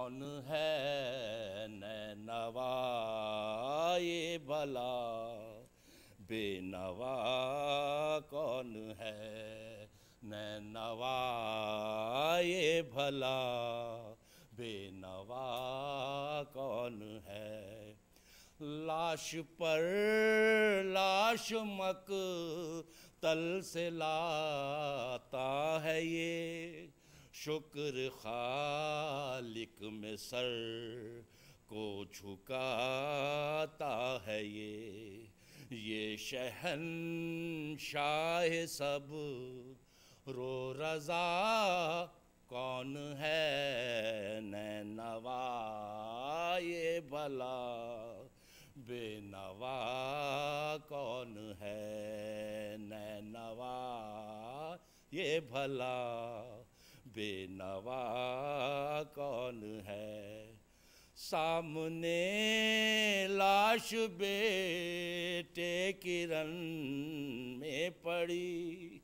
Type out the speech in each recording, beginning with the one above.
کون ہے نینوا یہ بھلا بے نوا کون ہے نینوا یہ بھلا بے نوا کون ہے لاش پر لاش مقتل سے لاتا ہے یہ شکر خالق میں سر کو جھکاتا ہے یہ شہنشاہ سب رو رضا کون ہے نینوا یہ بھلا بے نوا کون ہے نینوا یہ بھلا بے نوا کون ہے سامنے لاش بیٹے کی رن میں پڑی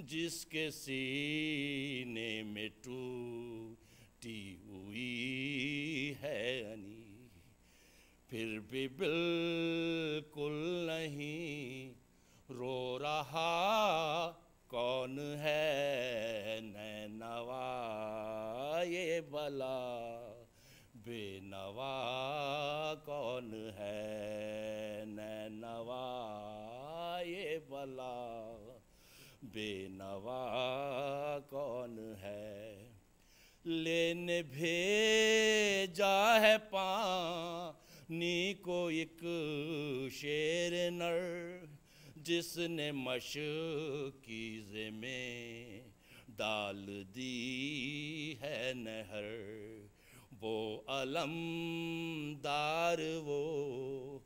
جس کے سینے میں ٹوٹی ہوئی ہے انی پھر بھی بالکل نہیں رو رہا کون ہے نینوا یہ بھلا بے نوا کون ہے نینوا یہ بھلا بے نوا کون ہے لینے بھیجا ہے پانی کو ایک شیر نر جس نے مشکیزے میں ڈال دی ہے نہر وہ علمدار وہ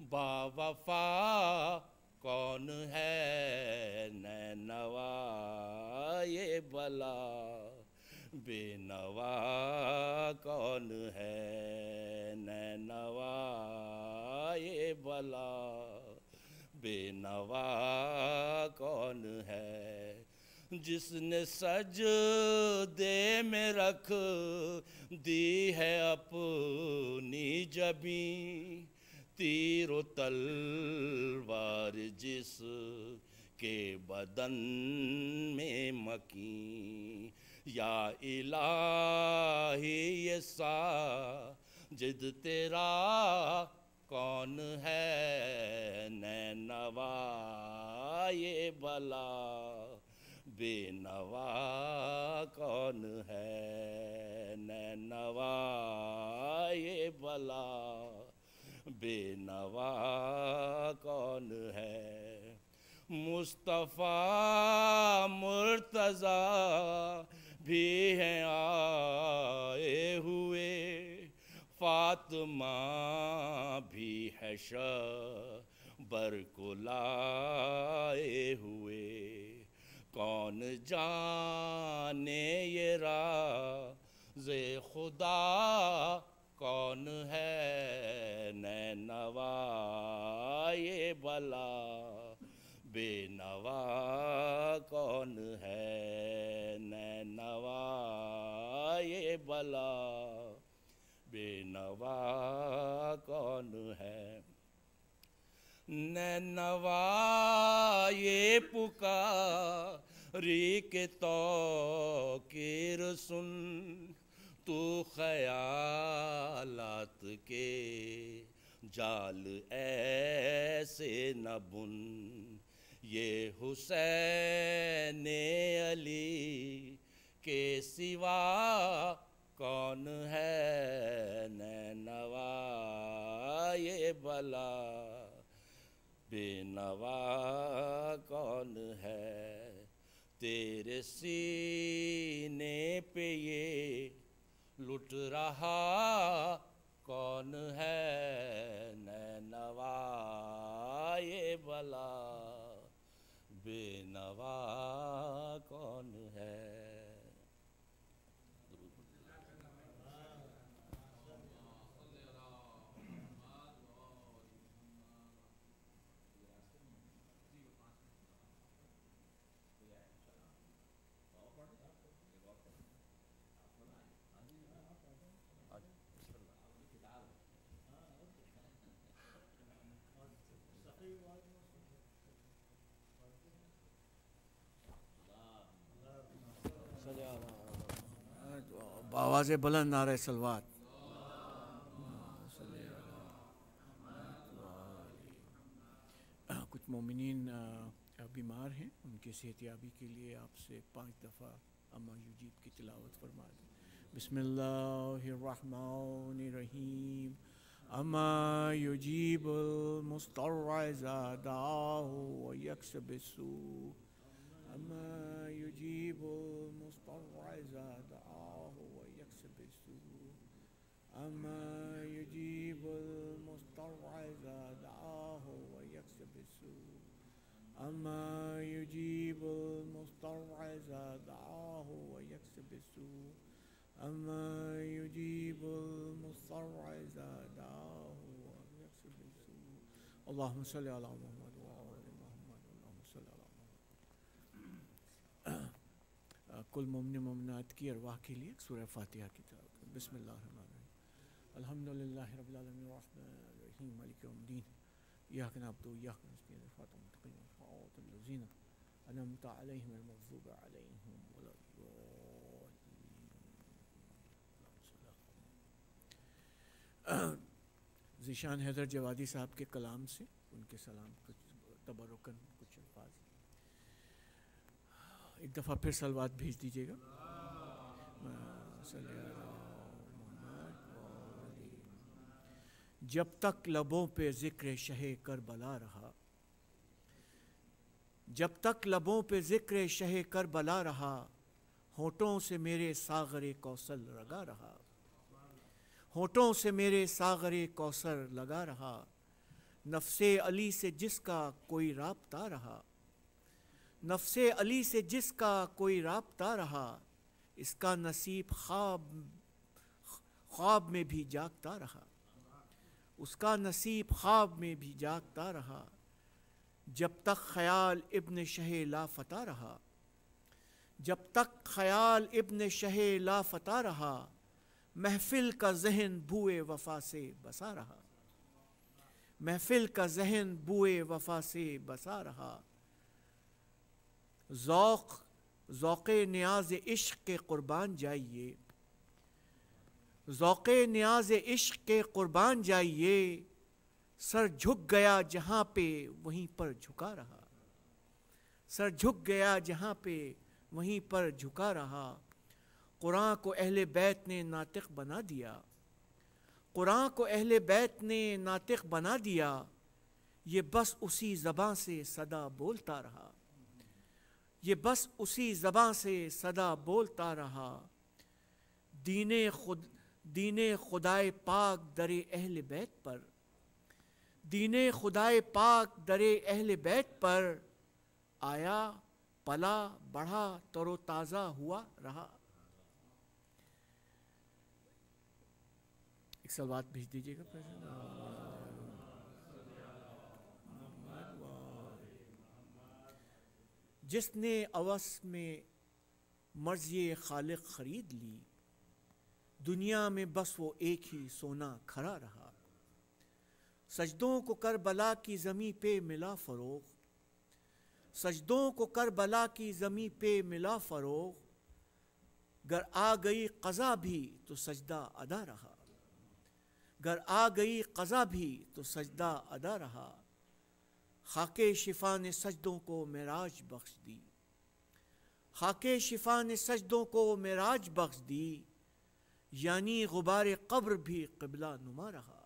با وفا کون ہے نینوا یہ بھلا بے نوا کون ہے نینوا یہ بھلا بے نوا کون ہے جس نے سجدے میں رکھ دی ہے اپنی جبیں تیر و تلوار جس کے بدن میں مکیں یا الہی یہ ساجد تیرا کون ہے نینوا یہ بھلا بے نوا کون ہے نینوا یہ بھلا بے نوا کون ہے مصطفیٰ مرتضیٰ بھی ہیں آئے ہوئے فاطمہ بھی ہے شبر کو لائے ہوئے کون جانے یہ راز خدا کون ہے نینوا یہ بھلا بے نوا کون ہے نینوا یہ بھلا بے نوا کون ہے نینوا یہ پکاری کے توقیر سن تو خیالات کے جال ایسے نہ بن یہ حسین علی کے سوا کون ہے نینوا یہ بھلا بے نوا کون ہے تیرے سینے پہ یہ لٹ رہا کون ہے نینوا یہ بھلا بے نوا کون ہے آواز بلند نعرہ صلوات. کچھ مومنین بیمار ہیں، ان کی صحت یابی کے لیے آپ سے 5 دفعہ اما یجیب کی تلاوت فرما دیں. بسم اللہ الرحمن الرحیم. اما یجیب المضطر اذا دعاہ ویکشف السوء. اما یجیب المضطر اذا دعاہ ویکشف السوء. اما یجیب المضطر اذا دعاہ ویکشف السوء. اما یجیب المضطر اذا دعاہ ویکشف السوء. اما یجیب المضطر اذا دعاہ ویکشف السوء. اللہم صلی علی محمد وعلی محمد. اللہم صلی علی محمد. کل مومن مومنات کی ارواح کے لیے سورہ فاتحہ کی تلاوت. بسم اللہ الرحمن الرحیم. الحمدللہ رب العالمین الرحمن الرحیم مالک یوم الدین. ایاک نعبد و ایاک نستعین صراط المستقیم صراط الذین انعمت علیہم غیر المغضوب علیہم ولا الضالین. ذیشان حیدر جوادی صاحب کے کلام سے ان کے سلام کچھ تبرکن کچھ الفاظ ایک دفعہ پھر صلوات بھیج دیجیے گا. جب تک لبوں پہ ذکر شہ کربلا رہا، جب تک لبوں پہ ذکر شہ کربلا رہا، ہونٹوں سے میرے ساغر کوثر لگا رہا. ہونٹوں سے میرے ساغر کوثر لگا رہا. نفس علی سے جس کا کوئی رابطہ رہا، نفس علی سے جس کا کوئی رابطہ رہا، اس کا نصیب خواب میں بھی جاگتا رہا. اس کا نصیب خواب میں بھی جاگتا رہا. جب تک خیال ابن شہ لافتہ رہا، جب تک خیال ابن شہ لافتہ رہا، محفل کا ذہن بوئے وفا سے بسا رہا. محفل کا ذہن بوئے وفا سے بسا رہا. ذوق نیاز عشق کے قربان جائیے، ذوق نیاز عشق کے قربان جائیے. سر جھک گیا جہاں پہ وہیں پر جھکا رہا. سر جھک گیا جہاں پہ وہیں پر جھکا رہا. قرآن کو اہل بیت نے ناطق بنا دیا، قرآن کو اہل بیت نے ناطق بنا دیا. یہ بس اسی زباں سے صدا بولتا رہا، یہ بس اسی زباں سے صدا بولتا رہا. دین خدائے پاک در اہل بیت پر، دین خدائے پاک در اہل بیت پر آیا، پلا، بڑھا، تر و تازہ ہوا رہا. ایک صلوات بھیج دیجیے گا. جس نے اوس میں مرضی خالق خرید لی، دنیا میں بس وہ ایک ہی سونا کھڑا رہا. سجدوں کو کربلا کی زمیں پہ ملا فروغ، سجدوں کو کربلا کی زمیں پہ ملا فروغ. گر آ گئی قضا بھی تو سجدہ ادا رہا، گر آ گئی قضا بھی تو سجدہ ادا رہا. خاک شفا نے سجدوں کو معراج بخش دی، خاک شفا نے سجدوں کو معراج بخش دی. یعنی غبار قبر بھی قبلہ نما رہا،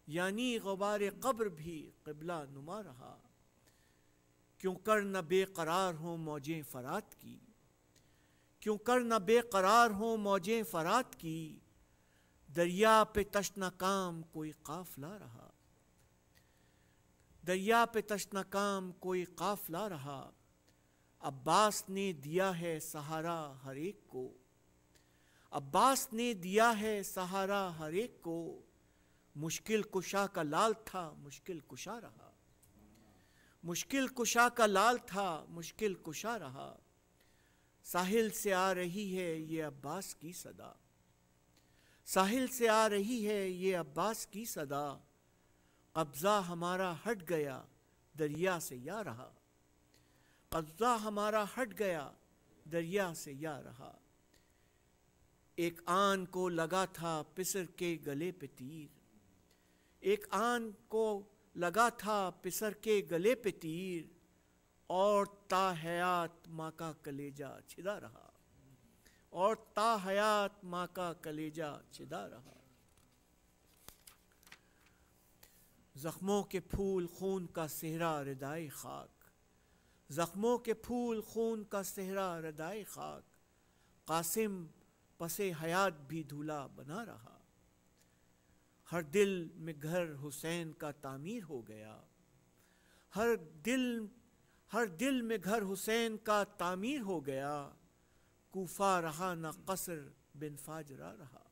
یعنی غبار قبر بھی قبلہ نما رہا. کیوں کر نہ بے قرار ہوں موجیں فرات کی، کیوں کر نہ بے قرار ہوں موجیں فرات کی. دریا پہ تشنہ کام کوئی قافلہ رہا، دریا پہ تشنہ کام کوئی قافلہ رہا. عباس نے دیا ہے سہارا ہر ایک کو، عباس نے دیا ہے سہارا ہر ایک کو. مشکل کشا کا لال تھا مشکل کشا رہا، مشکل کشا کا لال تھا مشکل کشا رہا. ساحل سے آ رہی ہے یہ عباس کی صدا، ساحل سے آ رہی ہے یہ عباس کی صدا. قبضہ ہمارا ہٹ گیا دریا سے یا رہا، قبضہ ہمارا ہٹ گیا دریا سے یا رہا. ایک آن کو لگا تھا پسر کے گلے پہ تیر، ایک آن کو لگا تھا پسر کے گلے پہ تیر، اور تا حیات ماں کا کلیجہ چھدا رہا، اور تا حیات ماں کا کلیجہ چھدا رہا۔ زخموں کے پھول خون کا صحرا ردائے خاک، زخموں کے پھول خون کا صحرا ردائے خاک، قاسم پس حیات بھی دھولا بنا رہا۔ ہر دل میں گھر حسین کا تعمیر ہو گیا، ہر دل میں گھر حسین کا تعمیر ہو گیا، کوفہ رہا نہ قصر بن فاجرہ رہا۔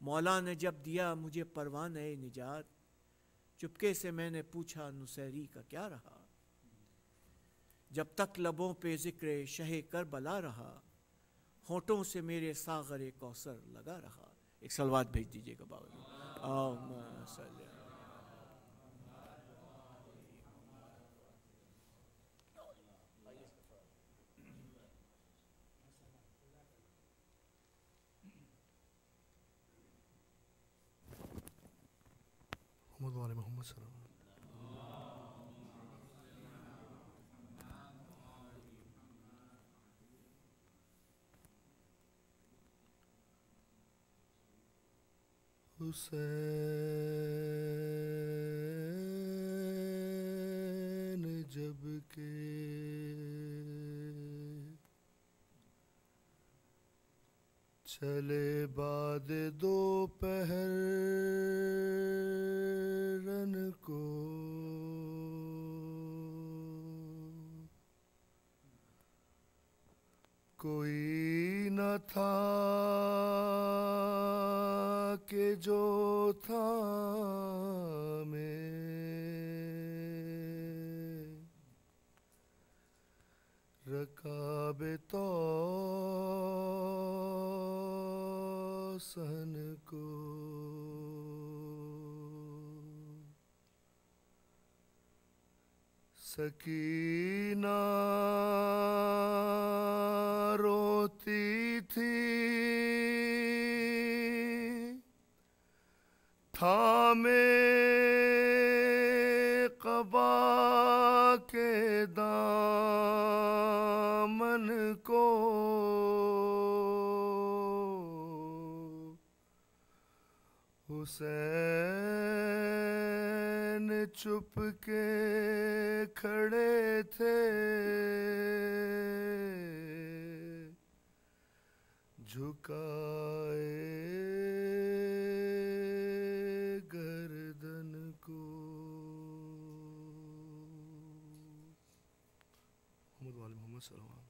مولا نے جب دیا مجھے پروانۂ نجات، چپکے سے میں نے پوچھا نصیری کا کیا رہا۔ جب تک لبوں پہ ذکر شہ کربلا رہا، ہونٹوں سے میرے ساغر کوثر لگا رہا۔ ایک صلوات بھیج دیجیے گا بابا جی۔ اللہم صلی محمد وعلی محمد صلی اللہ علیہ وسلم۔ حسین جب کہ چلے بعد دوپہر رن کو، کوئی نہ تھا کہ جو تھا میں رکاب توسن کو۔ سکینہ روتی تھی تھامے قبا کے دامن کو، حسین چھپ کے کھڑے تھے جھکائے گردن کو۔ محمد وعلی محمد صلی اللہ علیہ وسلم۔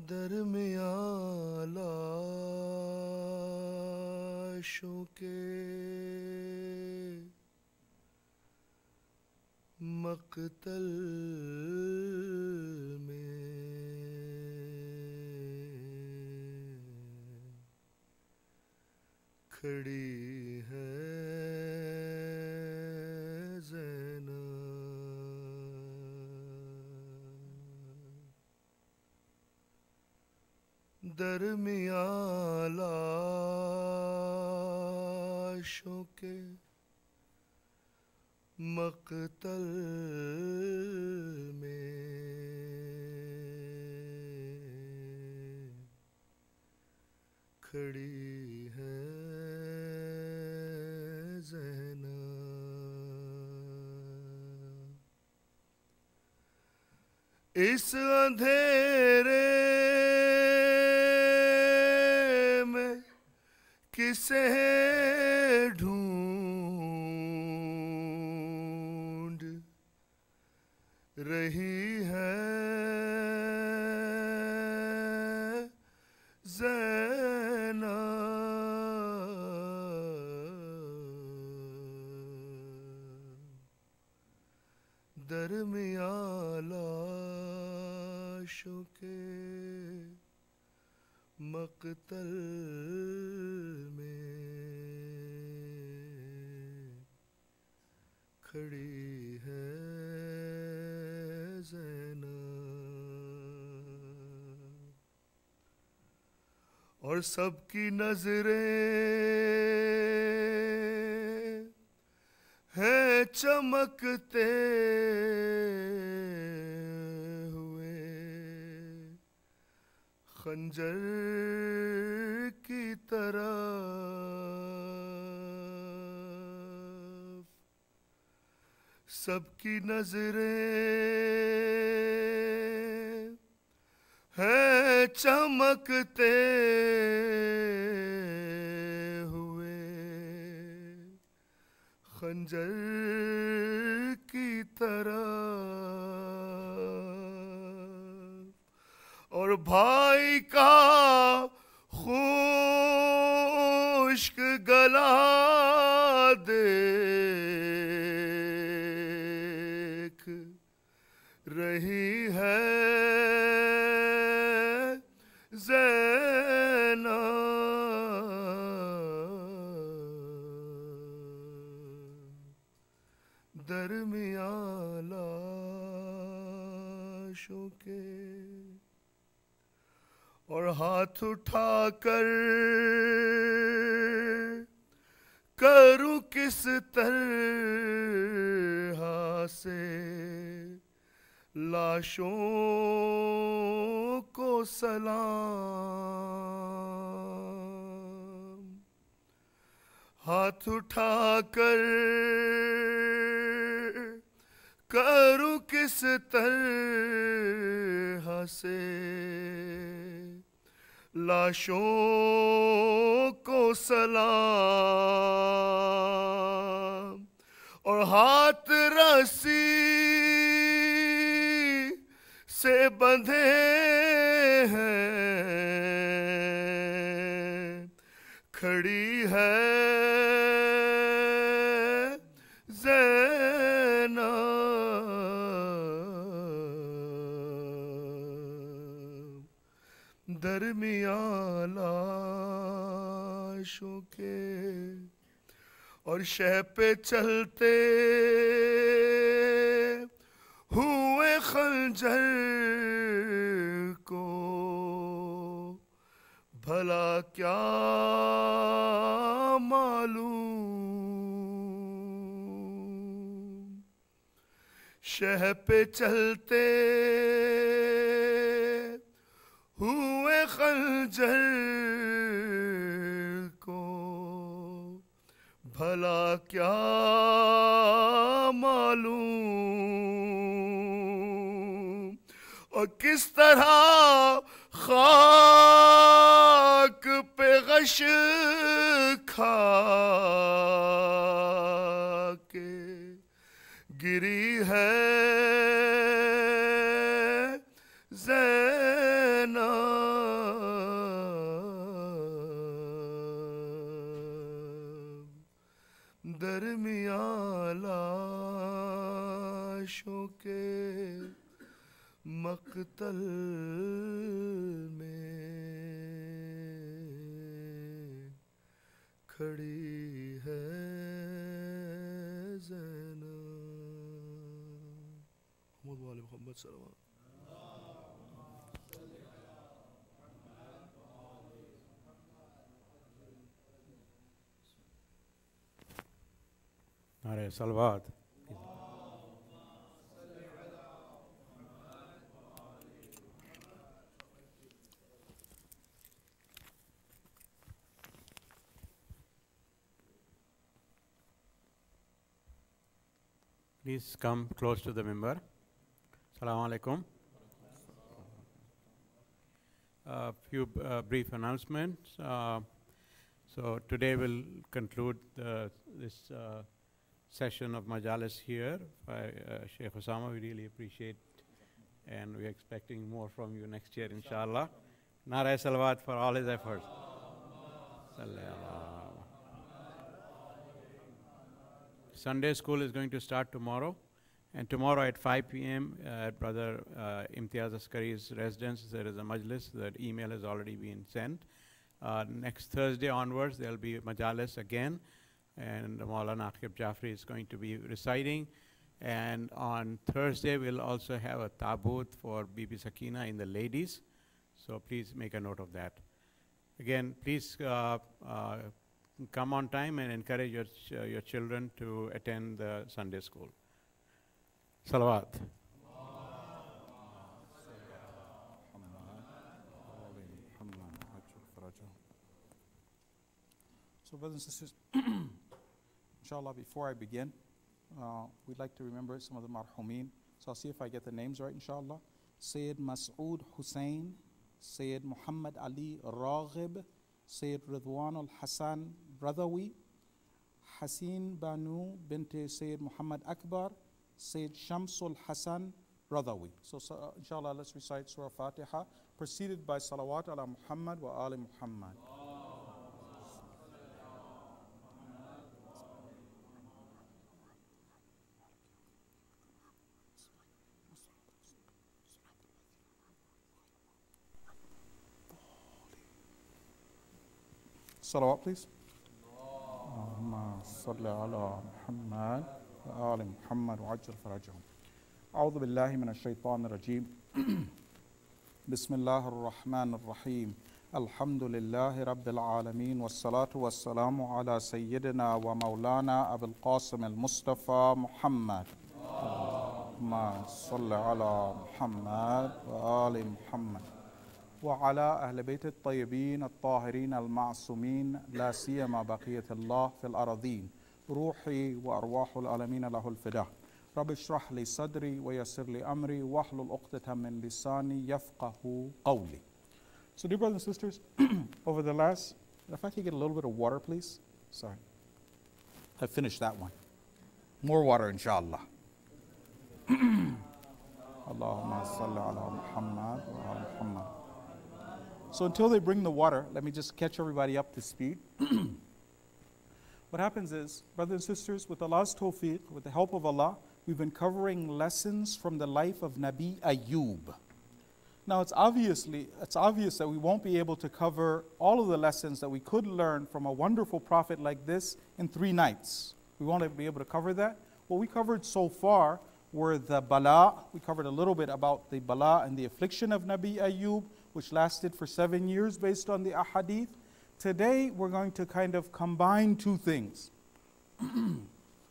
درمیان لاشوں کے مقتل میں کھڑی ہے زینب، درمیان لاشوں کے مقتل میں کھڑی ہے زینب، اس اندھیرے میں کسے ڈھونڈ رہی ہے زینب، درمیان لاشوں کے مقتل میں کھڑی ہے زینب اور سب کی نظریں ہیں چمکتے ہوئے خنجر کی طرح سب کی نظریں ہیں چمکتے ہوئے خنجر کی طرح اور بھائی کا خشک گلا دیکھ رہی ہے زینب درمیان لاشوں کے اور ہاتھ اٹھا کر کروں کس طرح سے لاشوں کو سلام ہاتھ اٹھا کر کروں کس طرح سے لاشوں کو سلام اور ہاتھ رسی سے بندھے ہیں کھڑی ہے زینب درمیان لاشوں کے اور شہ پہ چلتے ہوئے خنجر کو بھلا کیا معلوم شہ پہ چلتے ہوئے خنجر کو بھلا کیا معلوم اور کس طرح خاک پہ غش کھا کے گری ہے زینب درمیان لاشوں کے مقتل میں کھڑی ہے زینب محمد صلی اللہ علیہ وسلم نعرہ صلوات. Please come close to the member. Assalamu alaikum. A few brief announcements. So today we'll conclude this session of Majalis here by Sheikh Osama. We really appreciate, and we're expecting more from you next year, inshallah. Nara salawat for all his efforts. Sunday school is going to start tomorrow, and tomorrow at 5 p.m. At Brother Imtiaz Askari's residence, there is a majlis. That email has already been sent. Next Thursday onwards, there will be Majalis again. and Maulana Aqib Jafri is going to be reciting. And on Thursday, we'll also have a taboot for Bibi Sakina in the ladies. So please make a note of that. Again, please come on time and encourage your children to attend the Sunday school. Salawat. So brothers and sisters, inshallah, before I begin, we'd like to remember some of the marhumin. So I'll see if I get the names right, inshallah. Sayyid Mas'ud Hussein, Sayyid Muhammad Ali Raghib, Sayyid Ridwan al-Hassan Bradawi, Hasin Banu Binti Sayyid Muhammad Akbar, Sayyid Shamsul Hassan Bradawi. So inshallah, let's recite Surah Fatiha, preceded by Salawat ala Muhammad wa Ali Muhammad. Salawat, please. Allahumma salli ala Muhammad wa ali Muhammad wa ajil farajahum. A'udhu billahi minash shaitanir rajim. Bismillahir rahmanir rahim. Alhamdulillahi rabbil alameen. Wassalatu wassalamu ala sayyidina wa maulana Abul Qasim al-Mustafa Muhammad. Allahumma salli ala Muhammad wa ali Muhammad. وعلى أهل بيت الطيبين الطاهرين المعصومين لا سيما بقية الله في الأراضين روحي وأرواح العالمين له الفداء رب اشرح لي صدري ويسر لي أمري واحلل عقدة من لساني يفقه قولي. So dear brothers and sisters, over the last, if I could get a little bit of water please. Sorry. I finished that one. More water inshallah. Allahumma salli ala Muhammad wa ala Muhammad. So until they bring the water, let me just catch everybody up to speed. What happens is, brothers and sisters, with Allah's tawfiq, with the help of Allah, we've been covering lessons from the life of Nabi Ayyub. Now it's obvious that we won't be able to cover all of the lessons that we could learn from a wonderful prophet like this in 3 nights. We won't be able to cover that. What we covered so far were the bala. We covered a little bit about the bala and the affliction of Nabi Ayyub, which lasted for 7 years based on the ahadith. Today we're going to kind of combine 2 things.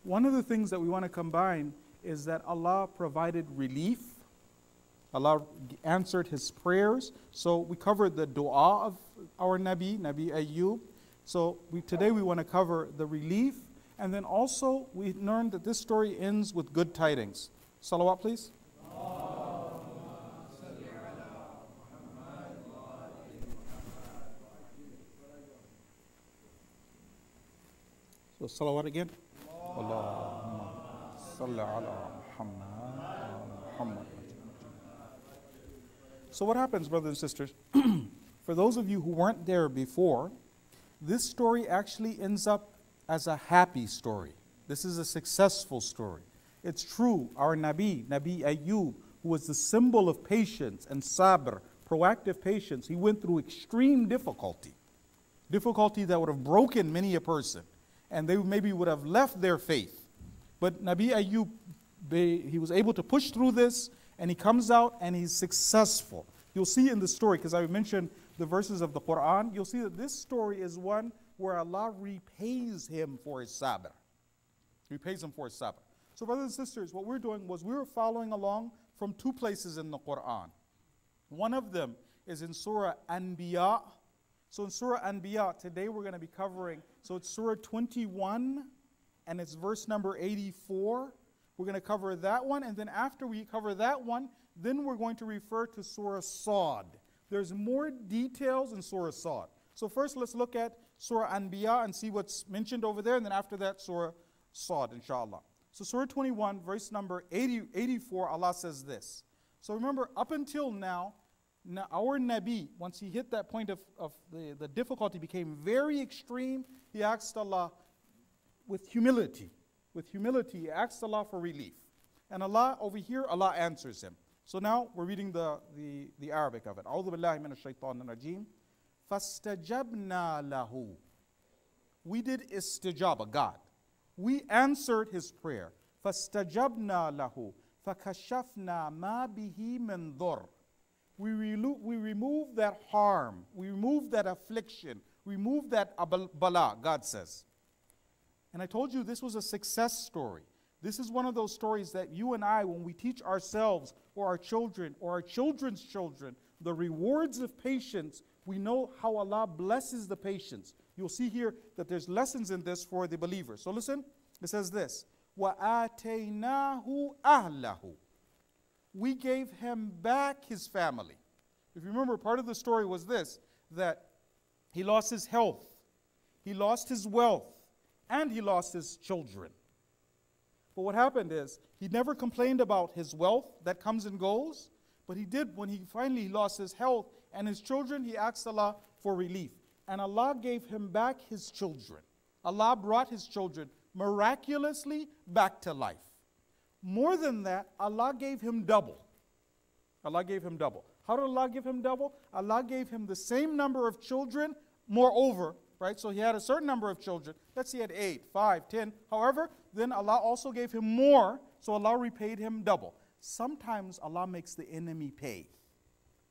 One of the things that we want to combine is that Allah provided relief. Allah answered his prayers. So we covered the dua of our Nabi Ayyub. So today we want to cover the relief. And then also we learned that this story ends with good tidings. Salawat please. So salawat again. Allahumma salli ala Muhammad. So what happens, brothers and sisters? For those of you who weren't there before, this story actually ends up as a happy story. This is a successful story. It's true, our Nabi Ayyub, who was the symbol of patience and sabr, proactive patience, he went through extreme difficulty that would have broken many a person, and they maybe would have left their faith. But Nabi Ayyub, he was able to push through this, and he comes out and he's successful. You'll see in the story, because I mentioned the verses of the Quran, you'll see that this story is one where Allah repays him for his sabr. Repays him for his sabr. So brothers and sisters, what we're doing was we were following along from 2 places in the Quran. One of them is in Surah Anbiya. So in Surah Anbiya, today we're going to be covering, so it's Surah 21, and it's verse number 84. We're going to cover that one, and then after we cover that one, then we're going to refer to Surah Sad. There's more details in Surah Sad. So first let's look at Surah Anbiya and see what's mentioned over there, and then after that Surah Sad, inshallah. So Surah 21, verse number 84, Allah says this. So remember, up until now, our Nabi, once he hit that point of the difficulty became very extreme, he asked Allah with humility. With humility, he asked Allah for relief. And Allah, over here, Allah answers him. So now we're reading the Arabic of it. أعوذ بالله من الشيطان الرجيم. فاستجبنا له We did istijaba, God. We answered his prayer. فَاسْتَجَبْنَا لَهُ فَكَشَفْنَا مَا بِهِ مِنْ ضُرٍّ. We remove that harm. We remove that affliction. Remove that bala, God says. And I told you this was a success story. This is one of those stories that you and I, when we teach ourselves or our children or our children's children the rewards of patience, we know how Allah blesses the patience. You'll see here that there's lessons in this for the believer. So listen, it says this, وَآتَيْنَاهُ أَهْلَهُ. We gave him back his family. If you remember, part of the story was this, that he lost his health, he lost his wealth, and he lost his children. But what happened is, he never complained about his wealth that comes and goes, but he did when he finally lost his health and his children, he asked Allah for relief. And Allah gave him back his children. Allah brought his children miraculously back to life. More than that, Allah gave him double. Allah gave him double. How did Allah give him double? Allah gave him the same number of children, moreover, right? So he had a certain number of children. Let's say he had 8, 5, 10. However, then Allah also gave him more, so Allah repaid him double. Sometimes Allah makes the enemy pay.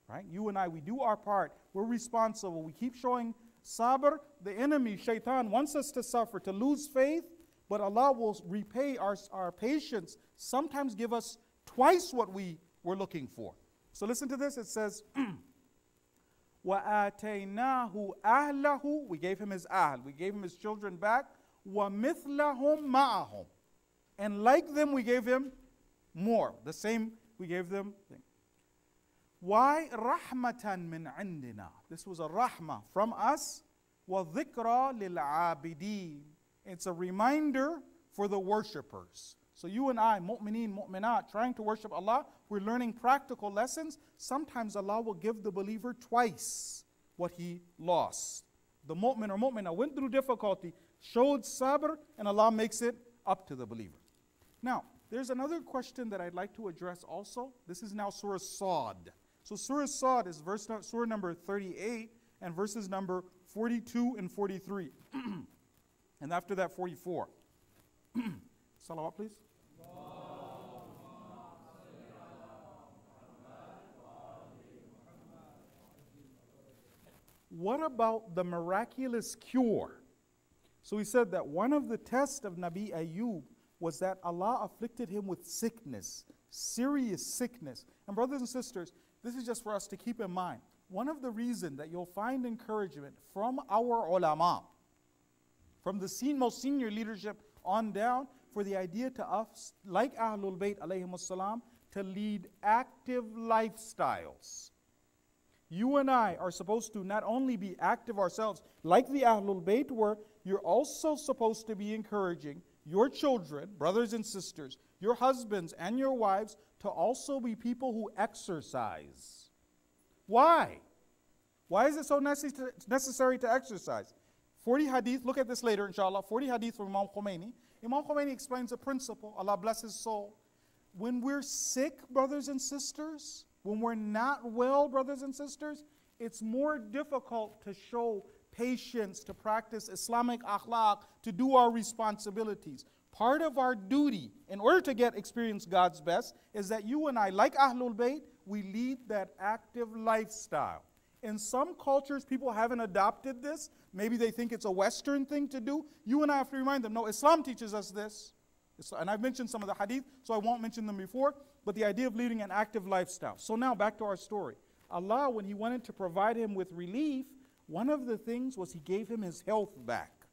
Right? You and I, we do our part. We're responsible. We keep showing sabr. The enemy, shaitan, wants us to suffer, to lose faith, but Allah will repay our patience, sometimes give us twice what we were looking for. So listen to this. It says, وَآتَيْنَاهُ أَهْلَهُ. We gave him his ahl. We gave him his children back. وَمِثْلَهُمْ مَعَهُمْ. And like them, we gave him more. The same, we gave them. Why? رَحْمَةً مِنْ عِنْدِنَا. This was a rahmah from us. وَذِكْرَى لِلْعَابِدِينَ. It's a reminder for the worshippers. So you and I, mu'mineen, mu'minat, trying to worship Allah, we're learning practical lessons. Sometimes Allah will give the believer twice what he lost. The mu'min or mu'minah went through difficulty, showed sabr, and Allah makes it up to the believer. Now, there's another question that I'd like to address also. This is now Surah Sad. So Surah Sad is surah number 38 and verses number 42 and 43. And after that, 44. Salawat, please. What about the miraculous cure? So he said that one of the tests of Nabi Ayub was that Allah afflicted him with sickness, serious sickness. And brothers and sisters, this is just for us to keep in mind. One of the reasons that you'll find encouragement from our ulama, from the most senior leadership on down, for the idea to us, like Ahlul Bayt alayhimus salam, to lead active lifestyles. You and I are supposed to not only be active ourselves, like the Ahlul Bayt were, you're also supposed to be encouraging your children, brothers and sisters, your husbands and your wives, to also be people who exercise. Why? Why is it so necessary to exercise? 40 hadith, look at this later inshallah, 40 hadith from Imam Khomeini. Imam Khomeini explains a principle, Allah bless his soul. When we're sick, brothers and sisters, when we're not well, brothers and sisters, it's more difficult to show patience, to practice Islamic akhlaq, to do our responsibilities. Part of our duty, in order to experience God's best, is that you and I, like Ahlul Bayt, we lead that active lifestyle. In some cultures, people haven't adopted this. Maybe they think it's a Western thing to do. You and I have to remind them, no, Islam teaches us this. And I've mentioned some of the hadith, so I won't mention them before, but the idea of leading an active lifestyle. So now back to our story. Allah, when He wanted to provide him with relief, one of the things was He gave him his health back,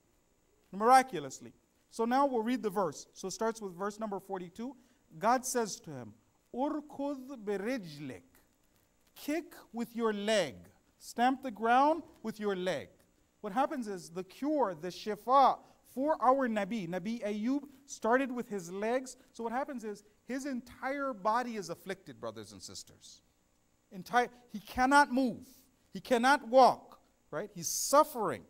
miraculously. So now we'll read the verse. So it starts with verse number 42. God says to him, Urkud birijlik. Kick with your leg. Stamp the ground with your leg. What happens is the cure, the shifa for our Nabi Ayub, started with his legs. So what happens is his entire body is afflicted, brothers and sisters. He cannot move. He cannot walk. Right? He's suffering.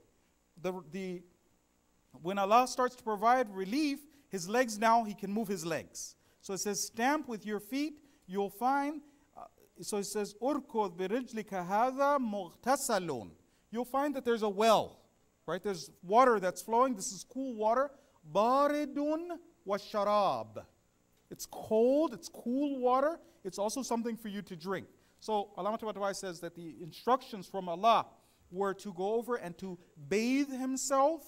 When Allah starts to provide relief, his legs now, he can move his legs. So it says, stamp with your feet. You'll find, so it says, Urkud birijlika hadha mughtasalun. You'll find that there's a well. Right? There's water that's flowing. This is cool water. Baridun wa sharab. It's cold, it's cool water. It's also something for you to drink. So Allah Ta'ala says that the instructions from Allah were to go over and to bathe himself.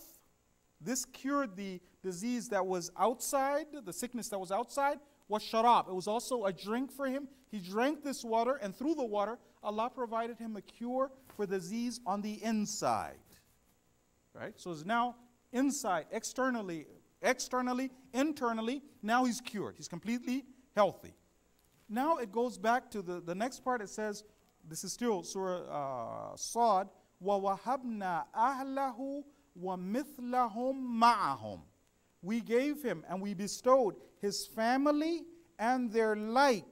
This cured the disease that was outside, the sickness that was outside, was sharab. It was also a drink for him. He drank this water, and through the water, Allah provided him a cure for the disease on the inside. Right? So it's now inside, externally, internally, now he's cured. He's completely healthy. Now it goes back to the next part. It says, this is still Surah Sad, وَوَهَبْنَا أَهْلَهُ وَمِثْلَهُمْ مَعَهُمْ. We gave him and we bestowed his family and their like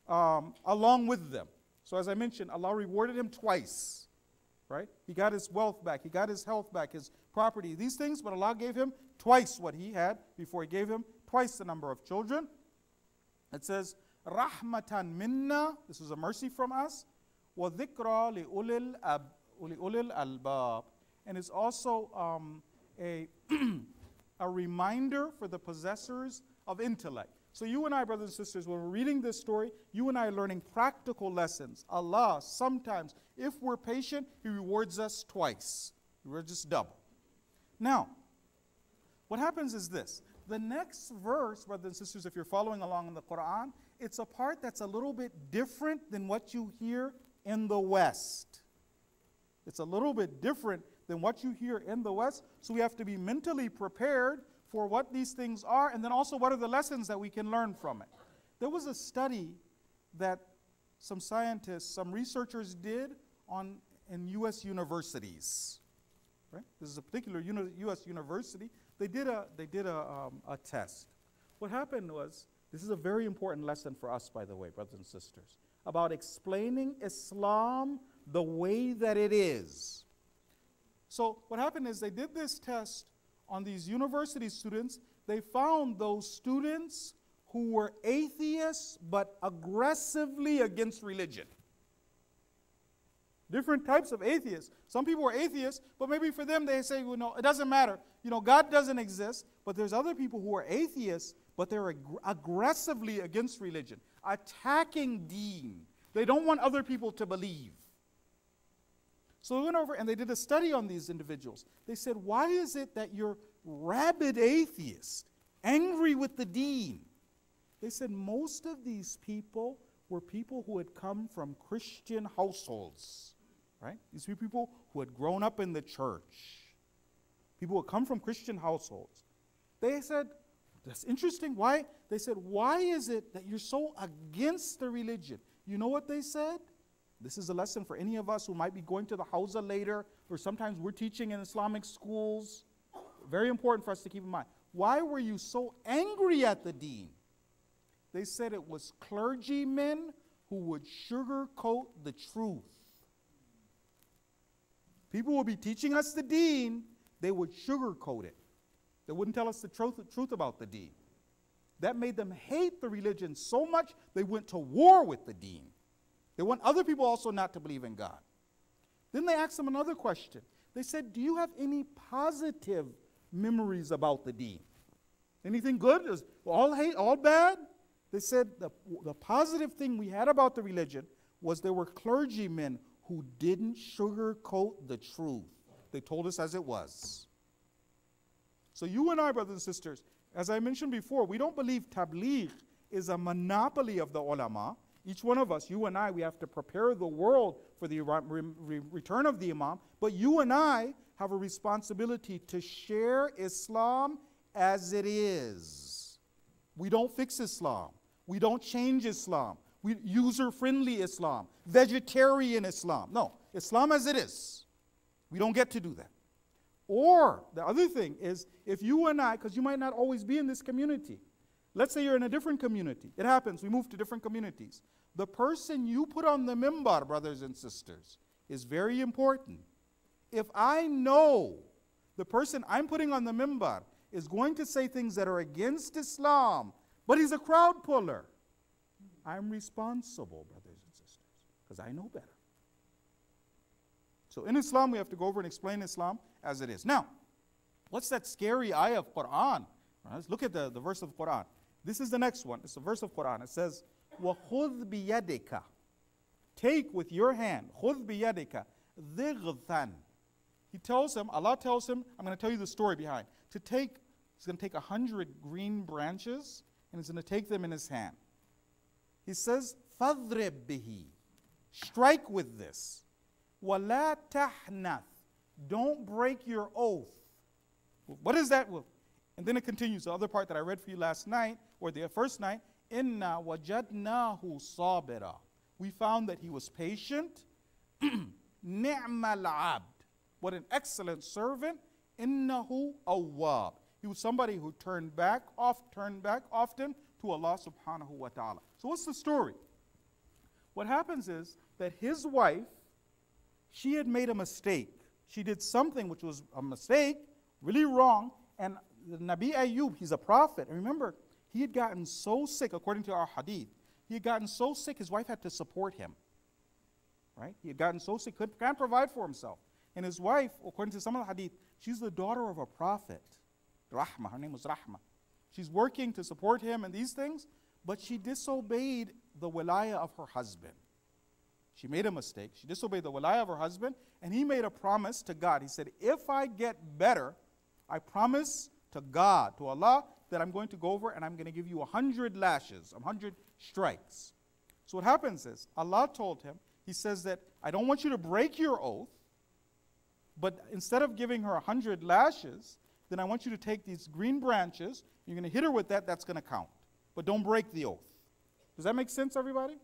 along with them. So as I mentioned, Allah rewarded him twice. Right? He got his wealth back. He got his health back, his property, these things. But Allah gave him twice what he had before. He gave him twice the number of children. It says, Rahmatan minna. This is a mercy from us. وَذِكْرَى لِأُولِي الْأَلْبَابِ. And it's also a reminder for the possessors of intellect. So you and I, brothers and sisters, when we're reading this story, you and I are learning practical lessons. Allah, sometimes, if we're patient, He rewards us twice. We're just double. Now, what happens is this. The next verse, brothers and sisters, if you're following along in the Quran, it's a part that's a little bit different than what you hear in the West. It's a little bit different than what you hear in the West, so we have to be mentally prepared for what these things are, and then also what are the lessons that we can learn from it. There was a study that some scientists, some researchers did in U.S. universities. Right? This is a particular U.S. university. They did a test. What happened was, this is a very important lesson for us, by the way, brothers and sisters, about explaining Islam the way that it is. So what happened is they did this test on these university students. They found those students who were atheists but aggressively against religion. Different types of atheists. Some people are atheists, but maybe for them they say, well, no, it doesn't matter. You know, God doesn't exist. But there's other people who are atheists, but they're aggressively against religion, attacking deen. They don't want other people to believe. So they went over and they did a study on these individuals. They said, why is it that you're rabid atheists, angry with the deen? They said most of these people were people who had come from Christian households. Right? These were people who had grown up in the church. People who had come from Christian households. They said, that's interesting. Why? They said, why is it that you're so against the religion? You know what they said? This is a lesson for any of us who might be going to the Hawza later, or sometimes we're teaching in Islamic schools. Very important for us to keep in mind. Why were you so angry at the deen? They said it was clergymen who would sugarcoat the truth. People would be teaching us the deen, they would sugarcoat it. They wouldn't tell us the truth about the deen. That made them hate the religion so much they went to war with the deen. They want other people also not to believe in God. Then they asked them another question. They said, do you have any positive memories about the deen? Anything good? Is all hate, all bad? They said the positive thing we had about the religion was there were clergymen who didn't sugarcoat the truth. They told us as it was. So you and I, brothers and sisters, as I mentioned before, we don't believe tabligh is a monopoly of the ulama. Each one of us, you and I, we have to prepare the world for the return of the Imam. But you and I have a responsibility to share Islam as it is. We don't fix Islam. We don't change Islam. We user-friendly Islam, vegetarian Islam. No, Islam as it is. We don't get to do that. Or the other thing is, if you and I, because you might not always be in this community, let's say you're in a different community. It happens, we move to different communities. The person you put on the mimbar, brothers and sisters, is very important. If I know the person I'm putting on the mimbar is going to say things that are against Islam, but he's a crowd puller, I'm responsible, brothers and sisters, because I know better. So in Islam, we have to go over and explain Islam as it is. Now, what's that scary ayah of Quran? Let's look at the verse of Quran. This is the next one. It's a verse of Quran. It says, وَخُذْ بِيَدِكَ. Take with your hand, خُذْ بِيَدِكَ ضِغْثًا. He tells him, Allah tells him, I'm going to tell you the story behind. He's going to take 100 green branches and he's going to take them in his hand. He says, فَضْرِبْ بِهِ. Strike with this. وَلَا تَحْنَثْ. Don't break your oath. What is that? And then it continues, the other part that I read for you last night, or the first night, إِنَّا وَجَدْنَاهُ صَابِرًا. We found that he was patient. نِعْمَ الْعَبْدِ. What an excellent servant. إِنَّهُ أَوَّابٌ. He was somebody who turned back often to Allah subhanahu wa ta'ala. So what's the story? What happens is that his wife, she had made a mistake. She did something which was a mistake, really wrong, and the Nabi Ayyub, he's a prophet. And remember, he had gotten so sick, according to our hadith, he had gotten so sick his wife had to support him. Right? He had gotten so sick, can't provide for himself. And his wife, according to some of the hadith, she's the daughter of a prophet. Rahma, her name was Rahma. She's working to support him and these things, but she disobeyed the wilayah of her husband. She made a mistake. She disobeyed the wilayah of her husband, and he made a promise to God. He said, if I get better, I promise to God, to Allah, that I'm going to go over and I'm going to give you 100 lashes, 100 strikes. So what happens is, Allah told him, he says that, I don't want you to break your oath, but instead of giving her 100 lashes, then I want you to take these green branches, you're going to hit her with that, that's going to count. But don't break the oath. Does that make sense, everybody?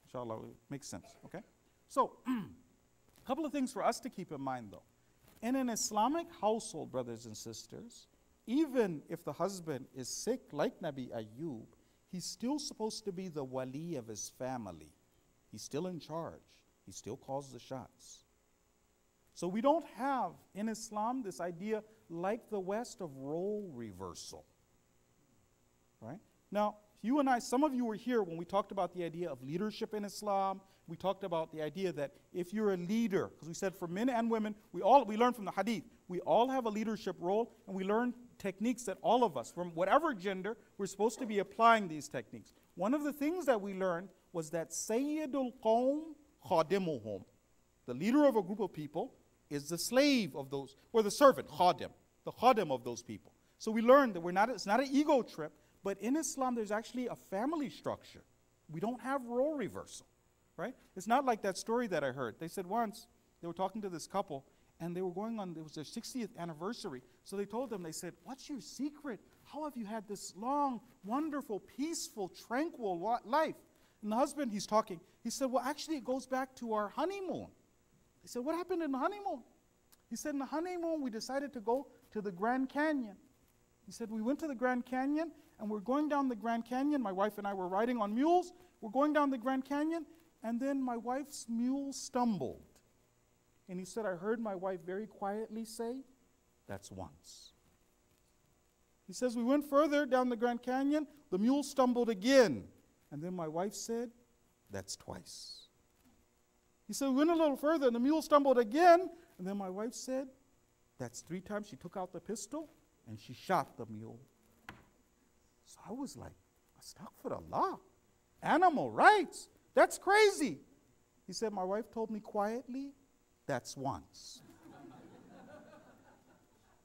Inshallah, it makes sense, okay? So, a couple of things for us to keep in mind, though. In an Islamic household, brothers and sisters, even if the husband is sick, like Nabi Ayyub, he's still supposed to be the wali of his family. He's still in charge. He still calls the shots. So we don't have, in Islam, this idea, like the West, of role reversal. Right? Now, you and I, some of you were here when we talked about the idea of leadership in Islam. We talked about the idea that if you're a leader, because we said for men and women, we learn from the hadith, we all have a leadership role, and we learn techniques that all of us, from whatever gender, we're supposed to be applying these techniques. One of the things that we learned was that Sayyidul Qawm Khadimuhum, the leader of a group of people, is the slave of those, or the servant, Khadim, the Khadim of those people. So we learned that it's not an ego trip, but in Islam there's actually a family structure. We don't have role reversal, right? It's not like that story that I heard. They said once, they were talking to this couple, and they were going on, it was their 60th anniversary. So they told them, they said, what's your secret? How have you had this long, wonderful, peaceful, tranquil life? And the husband, he's talking, he said, well, actually it goes back to our honeymoon. He said, what happened in the honeymoon? He said, in the honeymoon, we decided to go to the Grand Canyon. He said, we went to the Grand Canyon, and we're going down the Grand Canyon. My wife and I were riding on mules. We're going down the Grand Canyon, and then my wife's mule stumbled. And he said, I heard my wife very quietly say, that's once. He says, we went further down the Grand Canyon. The mule stumbled again. And then my wife said, that's twice. He said, we went a little further, and the mule stumbled again. And then my wife said, that's 3 times. She took out the pistol, and she shot the mule. So I was like, astaghfirullah, animal rights, that's crazy. He said, my wife told me quietly, that's once.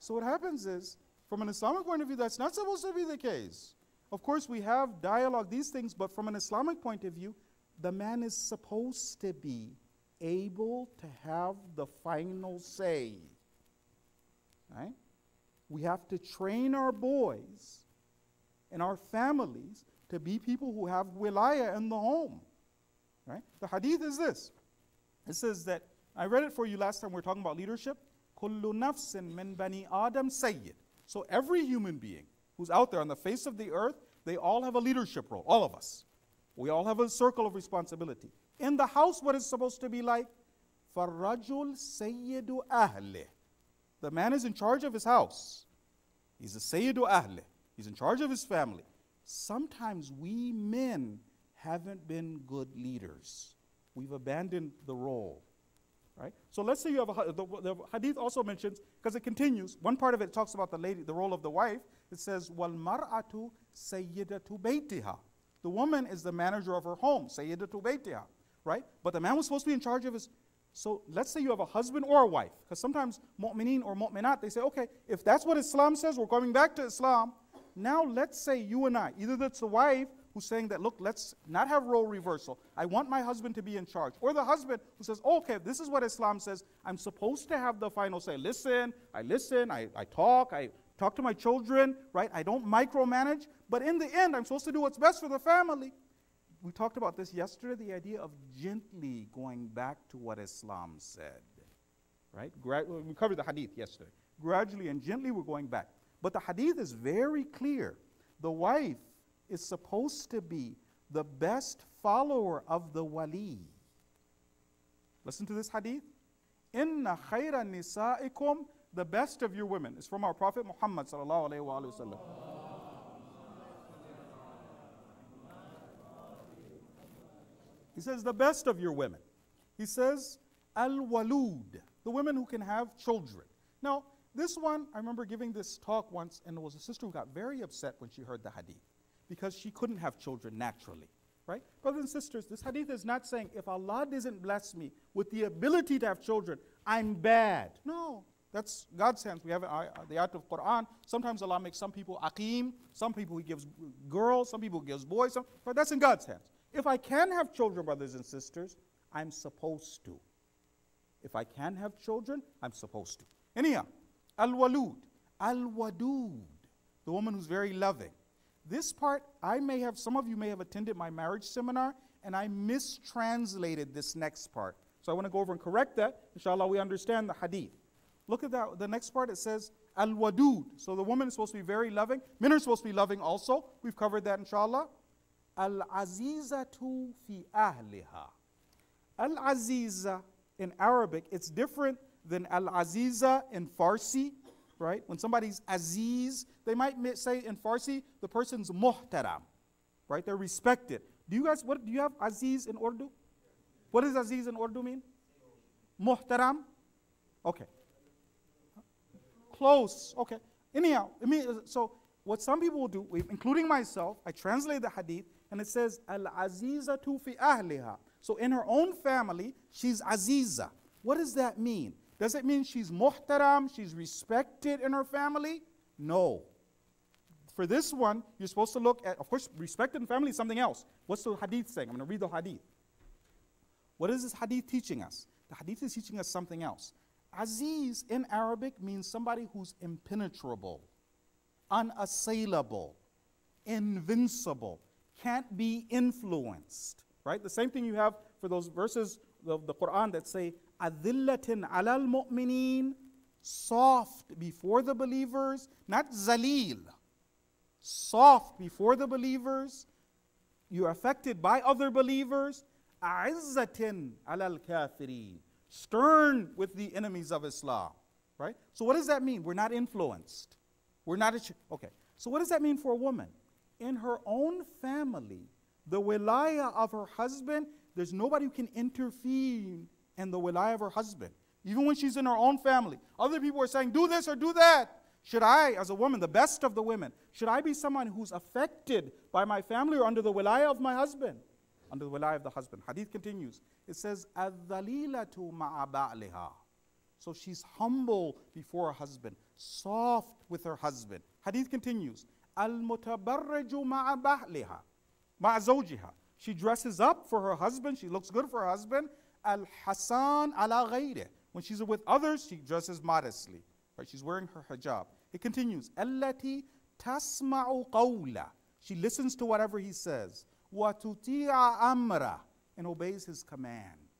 So what happens is, from an Islamic point of view, that's not supposed to be the case. Of course, we have dialogue, these things, but from an Islamic point of view, the man is supposed to be able to have the final say. Right? We have to train our boys and our families to be people who have wilayah in the home. Right? The hadith is this. It says that, I read it for you last time we were talking about leadership. كُلُّ نَفْسٍ مِّن بَنِي آدَمْ سَيِّد. So every human being who's out there on the face of the earth, they all have a leadership role, all of us. We all have a circle of responsibility. In the house, what is supposed to be like? فَالرَّجُلْ سَيِّدُ أَهْلِهِ. The man is in charge of his house. He's the Sayyidu Ahle. He's in charge of his family. Sometimes we men haven't been good leaders. We've abandoned the role. Right? So let's say you have the hadith also mentions, because it continues, one part of it talks about the lady, the role of the wife. It says, وَالْمَرْأَةُ سَيِّدَةُ بَيْتِهَا. The woman is the manager of her home, سَيِّدَةُ بَيْتِهَا. Right? But the man was supposed to be in charge of his. So let's say you have a husband or a wife, because sometimes mu'mineen or mu'minat, they say, okay, if that's what Islam says, we're coming back to Islam. Now let's say you and I, either that's the wife who's saying that, look, let's not have role reversal. I want my husband to be in charge. Or the husband who says, oh, okay, this is what Islam says. I'm supposed to have the final say. I talk to my children, right? I don't micromanage. But in the end, I'm supposed to do what's best for the family. We talked about this yesterday, the idea of gently going back to what Islam said, right? We covered the hadith yesterday. Gradually and gently we're going back. But the hadith is very clear. The wife is supposed to be the best follower of the wali. Listen to this hadith. Inna khayra nisaikum, the best of your women. It's from our Prophet Muhammad sallallahu alayhi wa sallam. He says, the best of your women. He says, al-walud, the women who can have children. Now, this one, I remember giving this talk once, and there was a sister who got very upset when she heard the hadith, because she couldn't have children naturally, right? Brothers and sisters, this hadith is not saying, if Allah doesn't bless me with the ability to have children, I'm bad. No, that's God's hands. We have the ayat of Quran. Sometimes Allah makes some people aqim, some people He gives girls, some people He gives boys, but that's in God's hands. If I can have children, brothers and sisters, I'm supposed to. If I can have children, I'm supposed to. Anyhow, al-walud, al-wadud, the woman who's very loving. This part, some of you may have attended my marriage seminar, and I mistranslated this next part. So I want to go over and correct that. Inshallah, we understand the hadith. Look at that. The next part, it says al-wadud. So the woman is supposed to be very loving. Men are supposed to be loving also. We've covered that, inshallah. Al-azizatu fi ahliha. Al-aziza in Arabic, it's different than al-aziza in Farsi, right? When somebody's aziz, they might say in Farsi, the person's muhtaram, right? They're respected. Do you have aziz in Urdu? What does aziz in Urdu mean? Muhtaram? Okay. Close, okay. Anyhow, so what some people will do, including myself, I translate the hadith, and it says, al-azizatu fi ahliha. So in her own family, she's aziza. What does that mean? Does it mean she's muhtaram, she's respected in her family? No. For this one, you're supposed to look at, of course, respected in family is something else. What's the hadith saying? I'm going to read the hadith. What is this hadith teaching us? The hadith is teaching us something else. Aziz in Arabic means somebody who's impenetrable, unassailable, invincible, can't be influenced, right? The same thing you have for those verses of the Quran that say, Adillatin alal mu'mineen, soft before the believers, not zalil, soft before the believers, you're affected by other believers, a'izzatin alal kafirin, stern with the enemies of Islam, right? So what does that mean? We're not influenced. We're not, okay. So what does that mean for a woman? In her own family, the wilayah of her husband, there's nobody who can intervene in the wilayah of her husband. Even when she's in her own family. Other people are saying, do this or do that. Should I, as a woman, the best of the women, should I be someone who's affected by my family or under the wilayah of my husband? Under the wilayah of the husband. Hadith continues. It says, الذَّلِيلَةُ مَعَ بَعْلِهَا. So she's humble before her husband, soft with her husband. Hadith continues. Al-mutabarraju ma'a bahliha, ma'a zawjiha. She dresses up for her husband. She looks good for her husband. Al-hasan ala ghayrih. When she's with others, she dresses modestly. Right? She's wearing her hijab. It continues. Allati tasma'u qawla. She listens to whatever he says. Wa tuti'a amra. And obeys his command.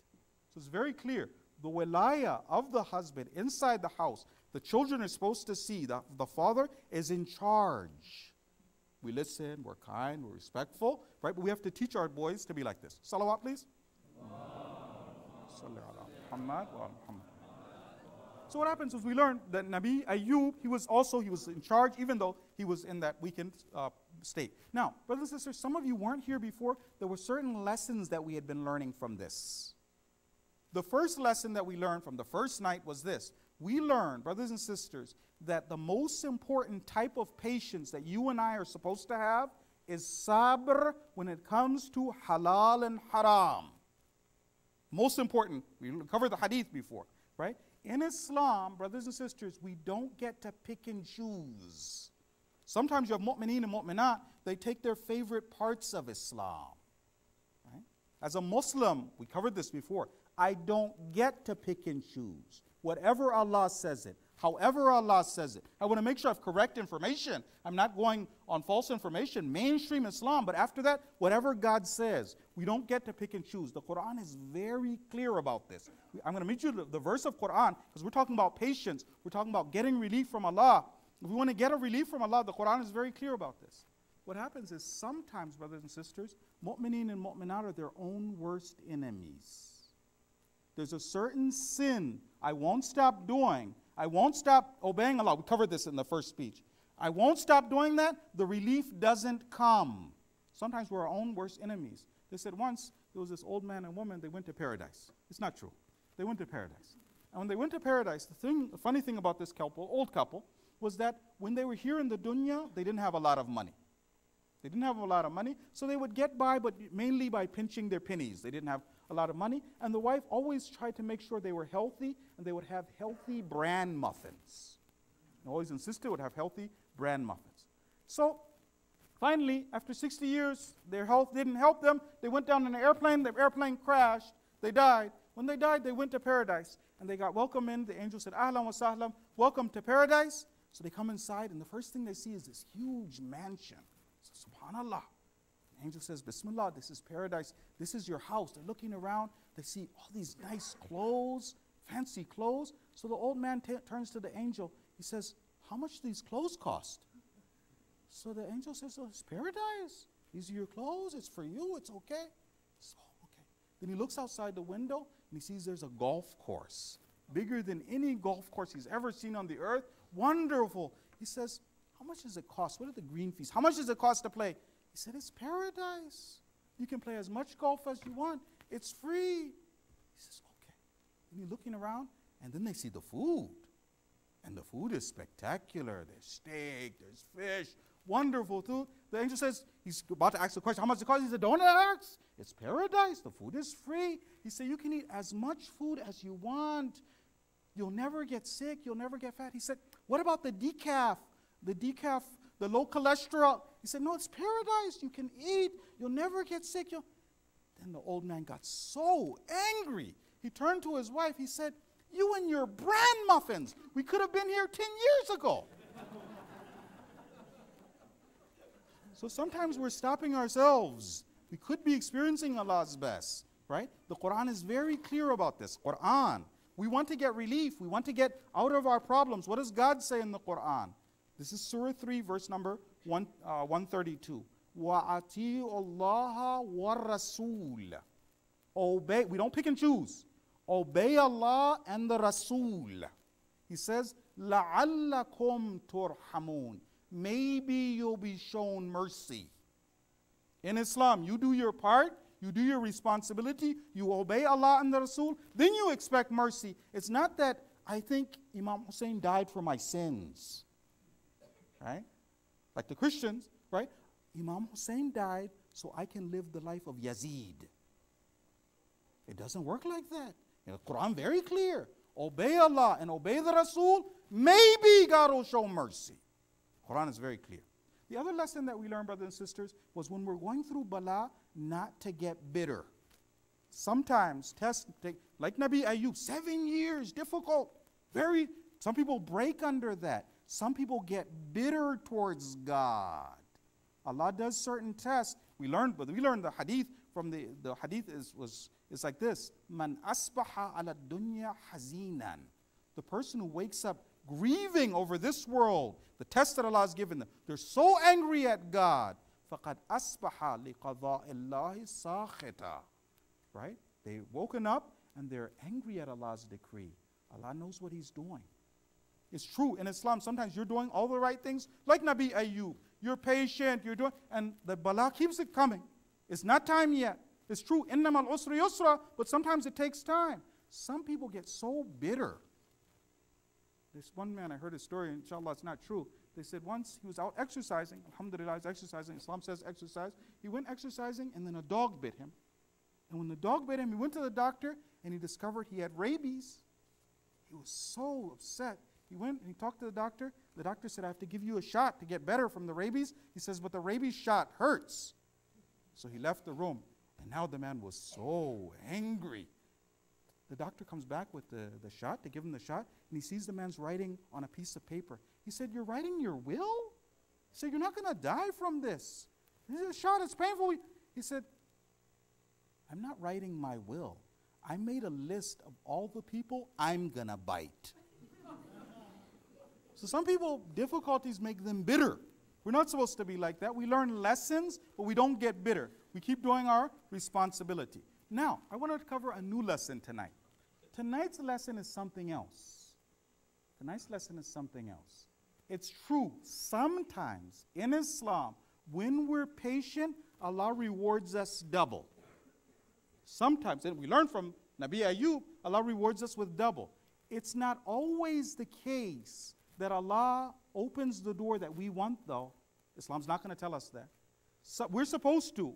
So it's very clear. The wilayah of the husband inside the house, the children are supposed to see that the father is in charge. We listen, we're kind, we're respectful, right? But we have to teach our boys to be like this. Salawat, please. So what happens is we learn that Nabi Ayyub, he was in charge, even though he was in that weakened state. Now, brothers and sisters, some of you weren't here before. There were certain lessons that we had been learning from this. The first lesson that we learned from the first night was this. We learned, brothers and sisters, that the most important type of patience that you and I are supposed to have is sabr when it comes to halal and haram. Most important, we covered the hadith before, right? In Islam, brothers and sisters, we don't get to pick and choose. Sometimes you have mu'mineen and mu'minat, they take their favorite parts of Islam. Right? As a Muslim, we covered this before, I don't get to pick and choose. Whatever Allah says it, however Allah says it. I want to make sure I have correct information. I'm not going on false information, mainstream Islam, but after that, whatever God says, we don't get to pick and choose. The Quran is very clear about this. I'm going to meet you the verse of Quran, because we're talking about patience. We're talking about getting relief from Allah. If we want to get a relief from Allah, the Quran is very clear about this. What happens is sometimes, brothers and sisters, mu'mineen and mu'minat are their own worst enemies. There's a certain sin I won't stop doing. I won't stop obeying Allah. We covered this in the first speech. I won't stop doing that. The relief doesn't come. Sometimes we're our own worst enemies. They said once there was this old man and woman, they went to paradise. It's not true. They went to paradise. And when they went to paradise, the funny thing about this couple, old couple, was that when they were here in the dunya, they didn't have a lot of money. They didn't have a lot of money, so they would get by, but mainly by pinching their pennies. They didn't have a lot of money, and the wife always tried to make sure they were healthy, and they would have healthy bran muffins. And always insisted would have healthy bran muffins. So finally, after 60 years, their health didn't help them. They went down in an airplane. The airplane crashed. They died. When they died, they went to paradise, and they got welcomed in. The angel said, "Ahlan wa sahlan, welcome to paradise." So they come inside, and the first thing they see is this huge mansion. So, subhanallah. The angel says, "Bismillah, this is paradise. This is your house." They're looking around. They see all these nice clothes, fancy clothes. So the old man turns to the angel. He says, "How much do these clothes cost?" So the angel says, "Oh, it's paradise. These are your clothes. It's for you. It's okay." So, okay. Then he looks outside the window, and he sees there's a golf course, bigger than any golf course he's ever seen on the earth. Wonderful. He says, "How much does it cost? What are the green fees? How much does it cost to play?" He said, "It's paradise. You can play as much golf as you want. It's free." He says, "Okay." And he's looking around, and then they see the food. And the food is spectacular. There's steak, there's fish, wonderful food. The angel says, he's about to ask the question, "How much does it cost?" He said, "Don't ask. It's paradise. The food is free." He said, "You can eat as much food as you want. You'll never get sick. You'll never get fat." He said, "What about the decaf? The low cholesterol?" He said, "No, it's paradise. You can eat. You'll never get sick." Then the old man got so angry. He turned to his wife. He said, "You and your bran muffins. We could have been here 10 years ago." So sometimes we're stopping ourselves. We could be experiencing Allah's best, right? The Quran is very clear about this. Quran. We want to get relief. We want to get out of our problems. What does God say in the Quran? This is Surah 3, verse number 132. وَأَطِيعُوا اللَّهَ وَالرَّسُولَ. Obey. We don't pick and choose. Obey Allah and the Rasul. He says, لَعَلَّكُمْ تُرْحَمُونَ. Maybe you'll be shown mercy. In Islam, you do your part. You do your responsibility. You obey Allah and the Rasul. Then you expect mercy. It's not that I think Imam Hussein died for my sins. Right? Like the Christians, right? Imam Hussein died so I can live the life of Yazid. It doesn't work like that. In the Quran, very clear. Obey Allah and obey the Rasul. Maybe God will show mercy. Quran is very clear. The other lesson that we learned, brothers and sisters, was when we're going through bala, not to get bitter. Sometimes like Nabi Ayub, 7 years, difficult. Some people break under that. Some people get bitter towards God. Allah does certain tests. We learned the hadith from the hadith is like this. Man asbaha ala dunya hazinan. The person who wakes up grieving over this world, the test that Allah has given them. They're so angry at God. فَقَدْ أَصْبَحَ لِقَضَاءِ اللَّهِ سَاخِطًا. Right? They've woken up and they're angry at Allah's decree. Allah knows what He's doing. It's true. In Islam, sometimes you're doing all the right things, like Nabi Ayub. You're patient, and the bala keeps it coming. It's not time yet. It's true. إِنَّمَا الْعُسْرِ يُسْرًا. But sometimes it takes time. Some people get so bitter. This one man, I heard a story, inshallah it's not true. They said once he was out exercising, alhamdulillah, he's exercising, Islam says exercise. He went exercising and then a dog bit him. And when the dog bit him, he went to the doctor and he discovered he had rabies. He was so upset. He went and he talked to the doctor. The doctor said, I have to give you a shot to get better from the rabies. He says, but the rabies shot hurts. So he left the room. And now the man was so angry. The doctor comes back with the shot, to give him the shot, and he sees the man's writing on a piece of paper. He said, you're writing your will? He said, you're not going to die from this. This is a shot, it's painful. He said, I'm not writing my will. I made a list of all the people I'm going to bite. So some people, difficulties make them bitter. We're not supposed to be like that. We learn lessons, but we don't get bitter. We keep doing our responsibility. Now, I want to cover a new lesson tonight. Tonight's lesson is something else. Tonight's lesson is something else. It's true, sometimes in Islam, when we're patient, Allah rewards us double. Sometimes, and we learn from Nabi Ayub, Allah rewards us with double. It's not always the case that Allah opens the door that we want, though. Islam's not going to tell us that. So we're supposed to.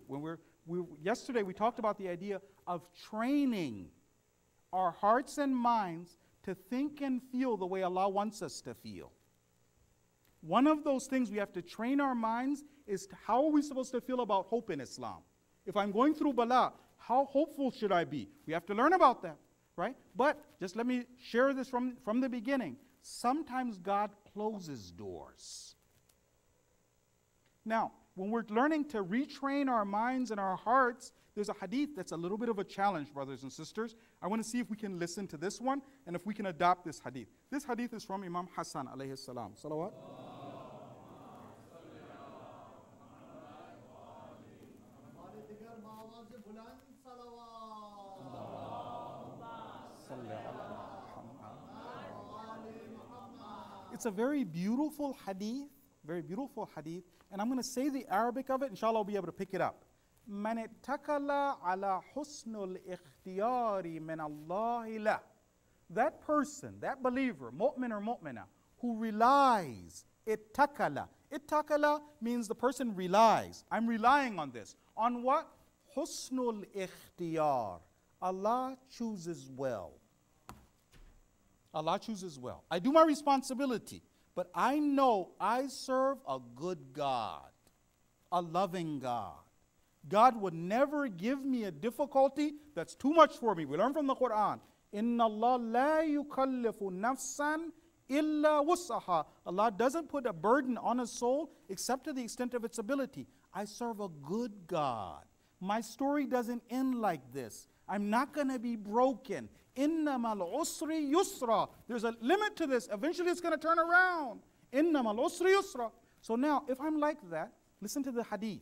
Yesterday we talked about the idea of training our hearts and minds to think and feel the way Allah wants us to feel. One of those things we have to train our minds is how are we supposed to feel about hope in Islam? If I'm going through bala, how hopeful should I be? We have to learn about that, right? But just let me share this from the beginning. Sometimes God closes doors. Now, when we're learning to retrain our minds and our hearts, there's a hadith that's a little bit of a challenge, brothers and sisters. I want to see if we can listen to this one and if we can adopt this hadith. This hadith is from Imam Hassan alayhi salam. Salawat. It's a very beautiful hadith, and I'm going to say the Arabic of it, inshallah I'll be able to pick it up. Man ittakala ala husnul ikhtiyari min Allahi lah. That person, that believer, mu'min or mu'mina, who relies, ittakala. Ittakala means the person relies. I'm relying on this. On what? Husnul ikhtiyar. Allah chooses well. Allah chooses well. I do my responsibility, but I know I serve a good God, a loving God. God would never give me a difficulty that's too much for me. We learn from the Quran, Inna Allah la yukallifu nafsan illa wus'aha. Allah doesn't put a burden on a soul except to the extent of its ability. I serve a good God. My story doesn't end like this. I'm not going to be broken. Innamal usri yusra. There's a limit to this. Eventually it's going to turn around. Innamal usri yusra. So now, if I'm like that, listen to the hadith.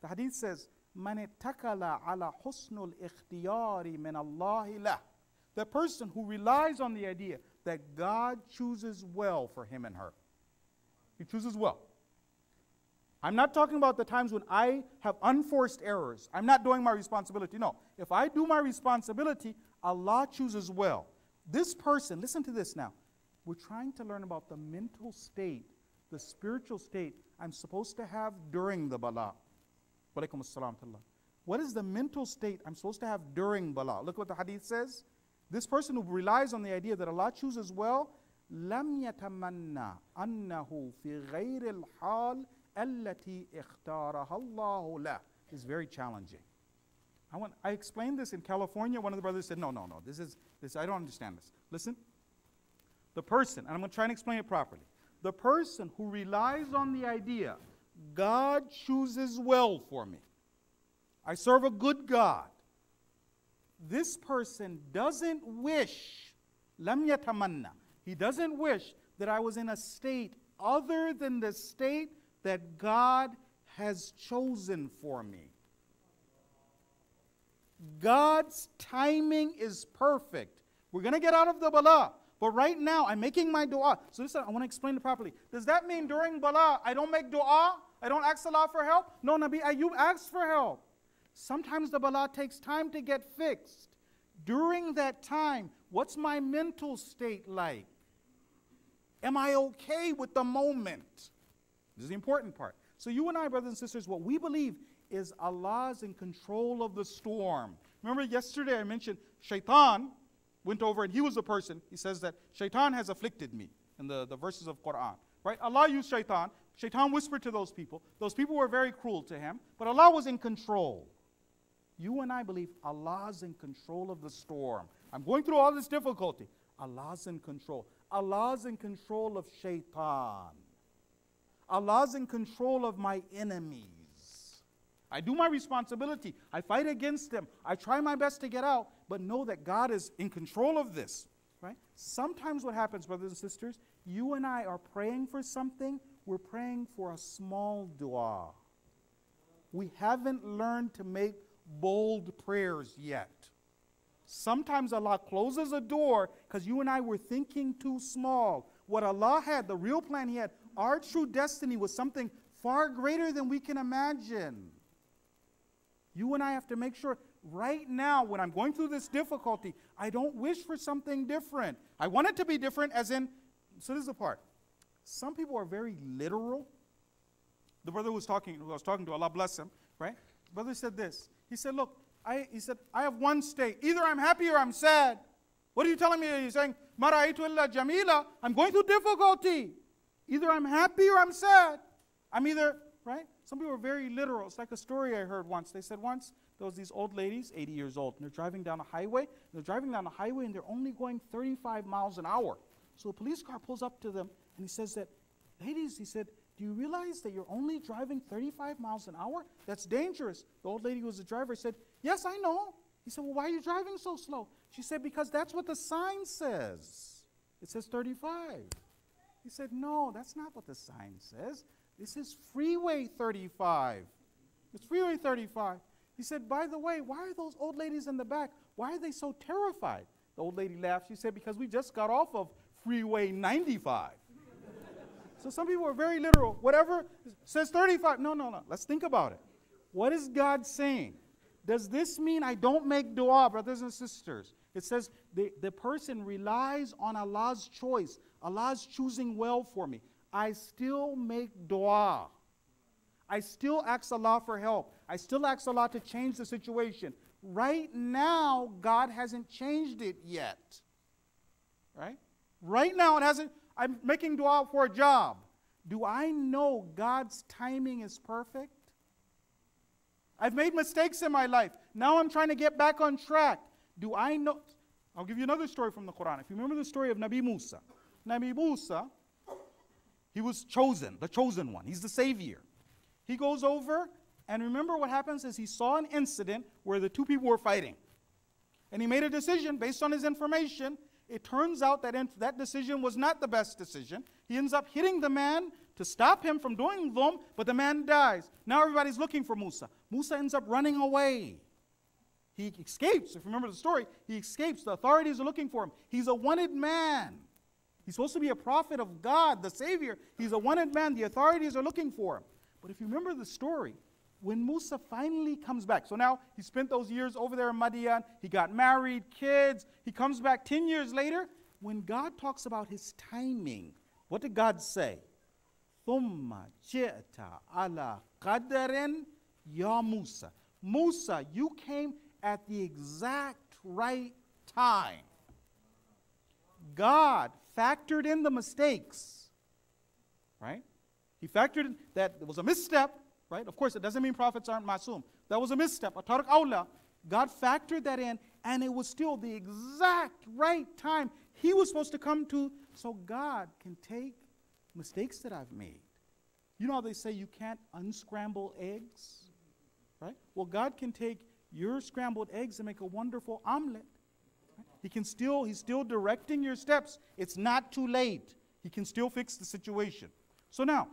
The hadith says, Man ittakala ala husnul ikhtiyari min Allahi lah. The person who relies on the idea that God chooses well for him and her. He chooses well. I'm not talking about the times when I have unforced errors. I'm not doing my responsibility. No. If I do my responsibility, Allah chooses well. This person, listen to this now. We're trying to learn about the mental state, the spiritual state I'm supposed to have during the bala. Walaikum assalam. What is the mental state I'm supposed to have during bala? Look what the hadith says. This person who relies on the idea that Allah chooses well, لم يتمنى أنه في غير الحال التي اختارها الله له. Is very challenging. I explained this in California. One of the brothers said, no, this I don't understand this. Listen. The person, and I'm going to try and explain it properly. The person who relies on the idea, God chooses well for me. I serve a good God. This person doesn't wish, lam yatamanna. He doesn't wish that I was in a state other than the state that God has chosen for me. God's timing is perfect. We're going to get out of the bala. But right now, I'm making my dua. So listen, I want to explain it properly. Does that mean during bala, I don't make dua? I don't ask Allah for help? No, Nabi Ayub asked for help. Sometimes the bala takes time to get fixed. During that time, what's my mental state like? Am I okay with the moment? This is the important part. So you and I, brothers and sisters, what we believe is Allah's in control of the storm. Remember yesterday I mentioned Shaitan went over and he was the person. He says that Shaitan has afflicted me in the verses of Quran. Right? Allah used Shaitan. Shaitan whispered to those people. Those people were very cruel to him. But Allah was in control. You and I believe Allah's in control of the storm. I'm going through all this difficulty. Allah's in control. Allah's in control of Shaitan. Allah's in control of my enemies. I do my responsibility. I fight against them. I try my best to get out, but know that God is in control of this. Right? Sometimes what happens, brothers and sisters, you and I are praying for something. We're praying for a small dua. We haven't learned to make bold prayers yet. Sometimes Allah closes a door because you and I were thinking too small. What Allah had, the real plan He had, our true destiny was something far greater than we can imagine. You and I have to make sure right now when I'm going through this difficulty, I don't wish for something different. I want it to be different as in, so this is the part. Some people are very literal. The brother who I was talking to, Allah bless him, right? The brother said this. He said, look, I have one state. Either I'm happy or I'm sad. What are you telling me? He's saying, Ma ra'aytu illa jamila. I'm going through difficulty. Either I'm happy or I'm sad. I'm either, right? Some people are very literal. It's like a story I heard once. They said once there was these old ladies, 80 years old, and they're driving down a highway. They're driving down a highway and they're only going 35 miles an hour. So a police car pulls up to them and he says that, ladies, he said, do you realize that you're only driving 35 miles an hour? That's dangerous. The old lady who was the driver said, yes, I know. He said, well, why are you driving so slow? She said, because that's what the sign says. It says 35. He said, no, that's not what the sign says. This is Freeway 35. It's Freeway 35. He said, by the way, why are those old ladies in the back? Why are they so terrified? The old lady laughed. She said, because we just got off of Freeway 95. So some people are very literal. Whatever says 35. No. Let's think about it. What is God saying? Does this mean I don't make dua, brothers and sisters? It says the person relies on Allah's choice. Allah's choosing well for me. I still make dua. I still ask Allah for help. I still ask Allah to change the situation. Right now, God hasn't changed it yet. Right? Right now, it hasn't. I'm making dua for a job. Do I know God's timing is perfect? I've made mistakes in my life. Now I'm trying to get back on track. Do I know? I'll give you another story from the Quran. If you remember the story of Nabi Musa. Nabi Musa, he was chosen, the chosen one. He's the savior. He goes over, and remember what happens is he saw an incident where the two people were fighting. And he made a decision based on his information. It turns out that that decision was not the best decision. He ends up hitting the man to stop him from doing dhulm, but the man dies. Now everybody's looking for Musa. Musa ends up running away. He escapes. If you remember the story, he escapes. The authorities are looking for him. He's a wanted man. He's supposed to be a prophet of God, the Savior. He's a wanted man. The authorities are looking for him. But if you remember the story, when Musa finally comes back, so now he spent those years over there in Madian, he got married, kids, he comes back 10 years later. When God talks about his timing, what did God say? ثُمَّ جِئْتَ عَلَى قَدَرٍ يَا Musa. Musa, you came at the exact right time. God factored in the mistakes, right? He factored in that there was a misstep, right? Of course, it doesn't mean prophets aren't masum. That was a misstep, a tarq awla. God factored that in, and it was still the exact right time he was supposed to come to, so God can take mistakes that I've made. You know how they say you can't unscramble eggs, right? Well, God can take your scrambled eggs and make a wonderful omelet. Right? He's still directing your steps. It's not too late. He can still fix the situation. So now,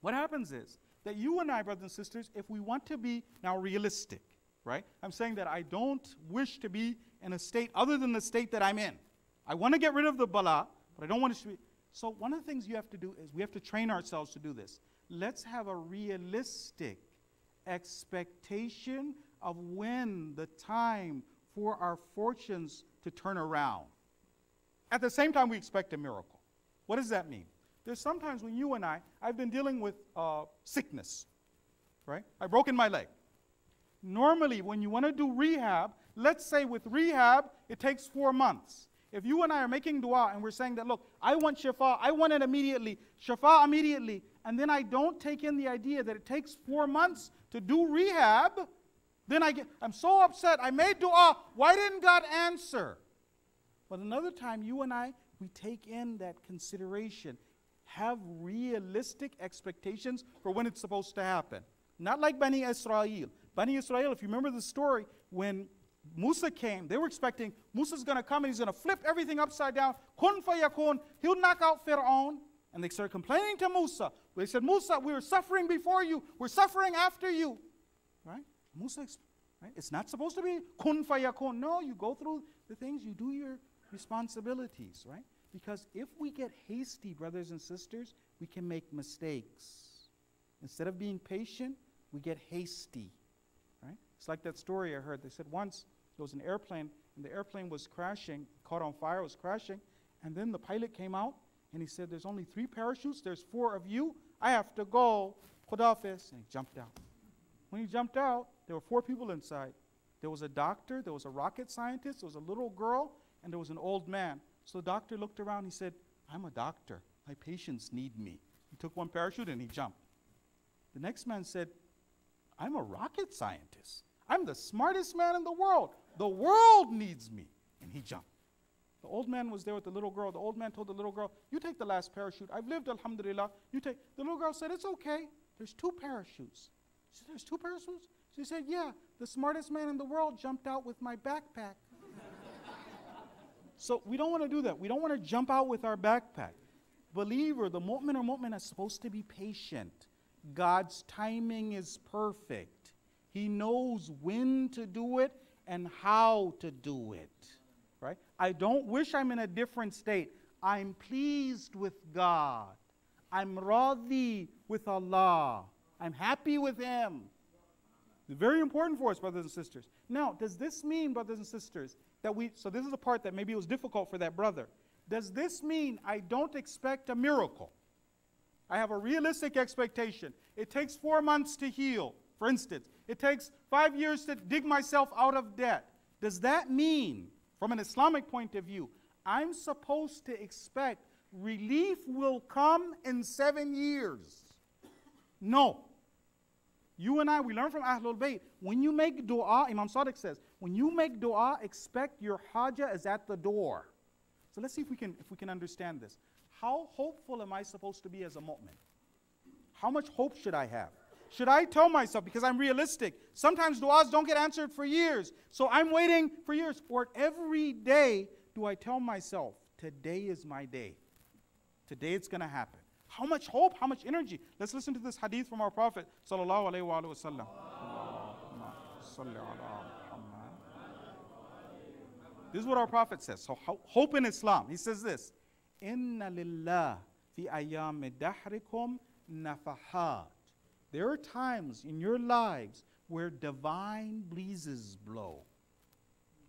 what happens is that you and I, brothers and sisters, if we want to be now realistic, right? I'm saying that I don't wish to be in a state other than the state that I'm in. I want to get rid of the bala, but I don't want to be. So one of the things you have to do is we have to train ourselves to do this. Let's have a realistic expectation of when the time for our fortunes to turn around. At the same time, we expect a miracle. What does that mean? There's sometimes when you and I've been dealing with sickness, right? I've broken my leg. Normally, when you want to do rehab, let's say with rehab, it takes 4 months. If you and I are making dua and we're saying that, look, I want shifa, I want it immediately, shifa immediately, and then I don't take in the idea that it takes 4 months to do rehab, then I'm so upset. I made dua. Why didn't God answer? But another time, you and I, we take in that consideration. Have realistic expectations for when it's supposed to happen. Not like Bani Israel. Bani Israel, if you remember the story, when Musa came, they were expecting Musa's going to come and he's going to flip everything upside down. Kun fayakun. He'll knock out Fir'aun. And they started complaining to Musa. They said, Musa, we were suffering before you. We're suffering after you. Right? Musa, right? It's not supposed to be kun fayakun. No, you go through the things, you do your responsibilities, right? Because if we get hasty, brothers and sisters, we can make mistakes. Instead of being patient, we get hasty, right? It's like that story I heard. They said once there was an airplane, and the airplane was crashing, caught on fire, was crashing, and then the pilot came out, and he said, there's only 3 parachutes, there's 4 of you, I have to go, Khudafis, and he jumped out. When he jumped out, there were 4 people inside. There was a doctor, there was a rocket scientist, there was a little girl, and there was an old man. So the doctor looked around, he said, I'm a doctor, my patients need me. He took 1 parachute and he jumped. The next man said, I'm a rocket scientist. I'm the smartest man in the world. The world needs me. And he jumped. The old man was there with the little girl. The old man told the little girl, you take the last parachute. I've lived, alhamdulillah. You take. The little girl said, it's okay. There's 2 parachutes. She said, there's 2 parachutes? She said, yeah, the smartest man in the world jumped out with my backpack. So we don't want to do that. We don't want to jump out with our backpack. Believer, the mu'min or mu'min is supposed to be patient. God's timing is perfect. He knows when to do it and how to do it. Right? I don't wish I'm in a different state. I'm pleased with God. I'm radhi with Allah. I'm happy with Him. It's very important for us, brothers and sisters. Now, does this mean, brothers and sisters, that so this is the part that maybe was difficult for that brother. Does this mean I don't expect a miracle? I have a realistic expectation. It takes 4 months to heal, for instance. It takes 5 years to dig myself out of debt. Does that mean, from an Islamic point of view, I'm supposed to expect relief will come in 7 years? No. You and I, we learn from Ahlul Bayt, when you make dua, Imam Sadiq says, when you make dua, expect your haja is at the door. So let's see if we can understand this. How hopeful am I supposed to be as a mu'min? How much hope should I have? Should I tell myself, because I'm realistic, sometimes du'as don't get answered for years, so I'm waiting for years. Or every day, do I tell myself, today is my day. Today it's going to happen. How much hope, how much energy? Let's listen to this hadith from our Prophet sallallahu alaihi wasallam. This is what our Prophet says. So hope in Islam. He says this: Inna lillah fi ayyam dahrikum nafahat. There are times in your lives where divine breezes blow.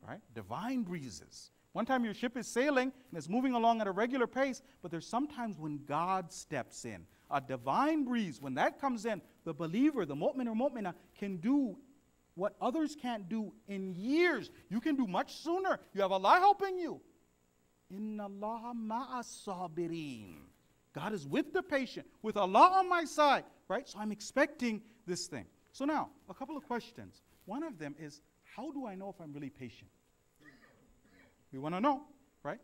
Right? Divine breezes. One time your ship is sailing and it's moving along at a regular pace, but there's sometimes when God steps in. A divine breeze, when that comes in, the believer, the mu'min or mu'minah, can do what others can't do in years. You can do much sooner. You have Allah helping you. Inna Allah ma'as sabirin. God is with the patient, with Allah on my side, right? So I'm expecting this thing. So now, a couple of questions. One of them is, how do I know if I'm really patient? We want to know, right?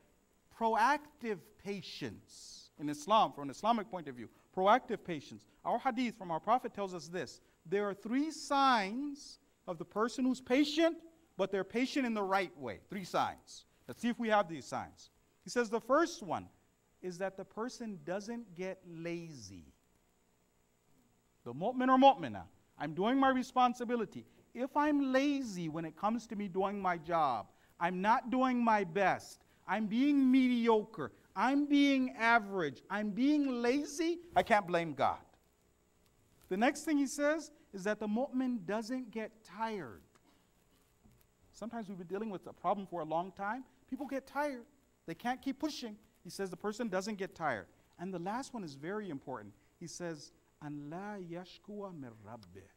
Proactive patience in Islam, from an Islamic point of view. Proactive patience. Our hadith from our Prophet tells us this. There are 3 signs of the person who's patient, but they're patient in the right way. 3 signs. Let's see if we have these signs. He says the first one is that the person doesn't get lazy. The mu'min or mu'minah, I'm doing my responsibility. If I'm lazy when it comes to me doing my job, I'm not doing my best, I'm being mediocre, I'm being average, I'm being lazy, I can't blame God. The next thing he says is that the mu'min doesn't get tired. Sometimes we've been dealing with a problem for a long time. People get tired. They can't keep pushing. He says the person doesn't get tired. And the last one is very important. He says, "An la yashkuwa min rabbih."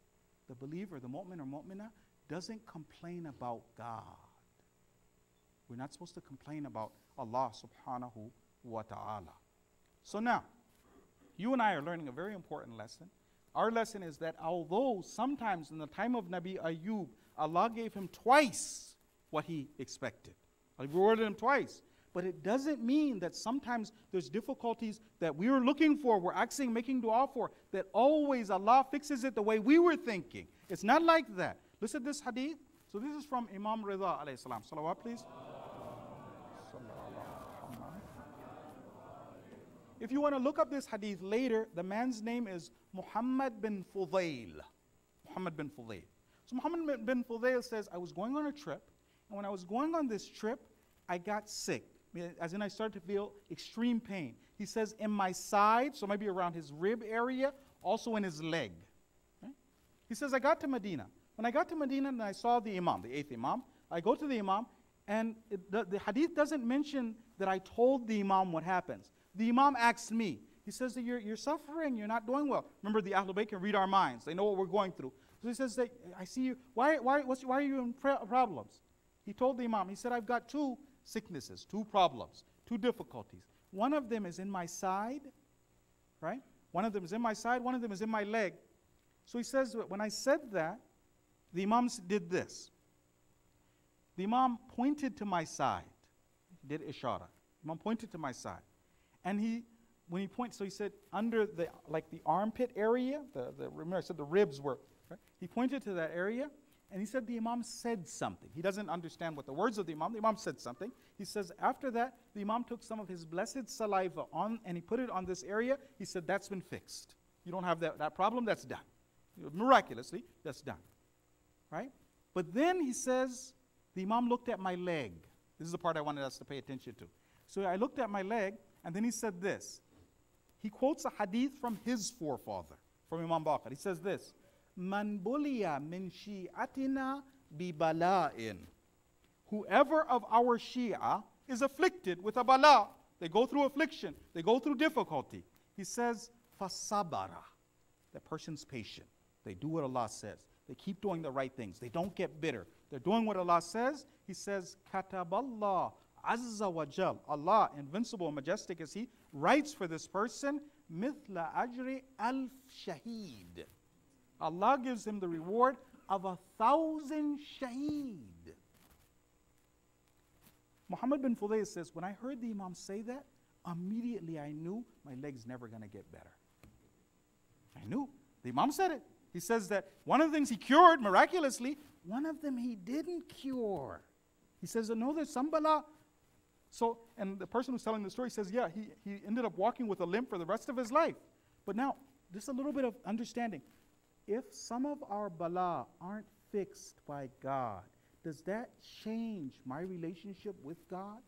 The believer, the mu'min or mu'minah, doesn't complain about God. We're not supposed to complain about Allah subhanahu wa ta'ala. So now, you and I are learning a very important lesson. Our lesson is that although sometimes in the time of Nabi Ayub, Allah gave him twice what he expected. He rewarded him twice. But it doesn't mean that sometimes there's difficulties that we were looking for, we're asking, making dua for, that always Allah fixes it the way we were thinking. It's not like that. Listen to this hadith. So this is from Imam Rida alayhi salam. Salawat, please. If you want to look up this hadith later, the man's name is Muhammad bin Fudayl. Muhammad bin Fudayl. So Muhammad bin Fudayl says, I was going on a trip, and when I was going on this trip, I got sick. As in, I started to feel extreme pain. He says, in my side, so maybe around his rib area, also in his leg. Right? He says, I got to Medina. When I got to Medina and I saw the Imam, the 8th Imam, I go to the Imam, and the hadith doesn't mention that I told the Imam what happens. The Imam asked me. He says that you're suffering, you're not doing well. Remember, the Ahlul Bayt can read our minds. They know what we're going through. So he says, that, I see you. Why are you in problems? He told the Imam, he said, I've got 2 sicknesses, 2 problems, 2 difficulties. One of them is in my side, right? One of them is in my side, one of them is in my leg. So he says, when I said that, the Imam did this. The Imam pointed to my side. He did ishara. The Imam pointed to my side. And when he pointed, so he said, under the armpit area, remember I said the ribs were, right? He pointed to that area, and he said the Imam said something. He doesn't understand what the words of the Imam said something. He says after that, the Imam took some of his blessed saliva and he put it on this area. He said, that's been fixed. You don't have that problem, that's done. Miraculously, that's done. Right? But then he says, the Imam looked at my leg. This is the part I wanted us to pay attention to. So I looked at my leg, and then he said this. He quotes a hadith from his forefather, from Imam Baqir. He says this, Man buliya min shi'atina bi bala'in. Whoever of our Shia is afflicted with a bala, they go through affliction, they go through difficulty. He says, fasabara. That person's patient. They do what Allah says. They keep doing the right things. They don't get bitter. They're doing what Allah says. He says, Kataballah Azza wa Jal. Allah, invincible and majestic as He, writes for this person, Mithla ajri alf shaheed. Allah gives him the reward of 1,000 shaheed. Muhammad bin Fudayl says, when I heard the Imam say that, immediately I knew my leg's never going to get better. I knew. The Imam said it. He says that one of the things he cured miraculously, one of them he didn't cure. He says, no, there's some bala. So, and the person who's telling the story says, yeah, he ended up walking with a limp for the rest of his life. But now, just a little bit of understanding. If some of our bala aren't fixed by God, does that change my relationship with God?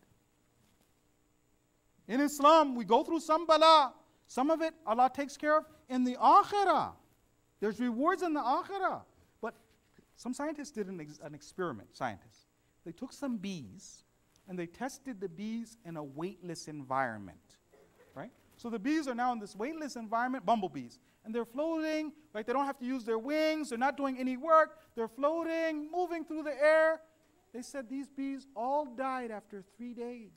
In Islam, we go through some bala. Some of it Allah takes care of in the akhirah. There's rewards in the akhirah. But some scientists did an experiment, scientists. They took some bees and they tested the bees in a weightless environment, right? So the bees are now in this weightless environment, bumblebees, and they're floating, right? They don't have to use their wings. They're not doing any work. They're floating, moving through the air. They said these bees all died after 3 days.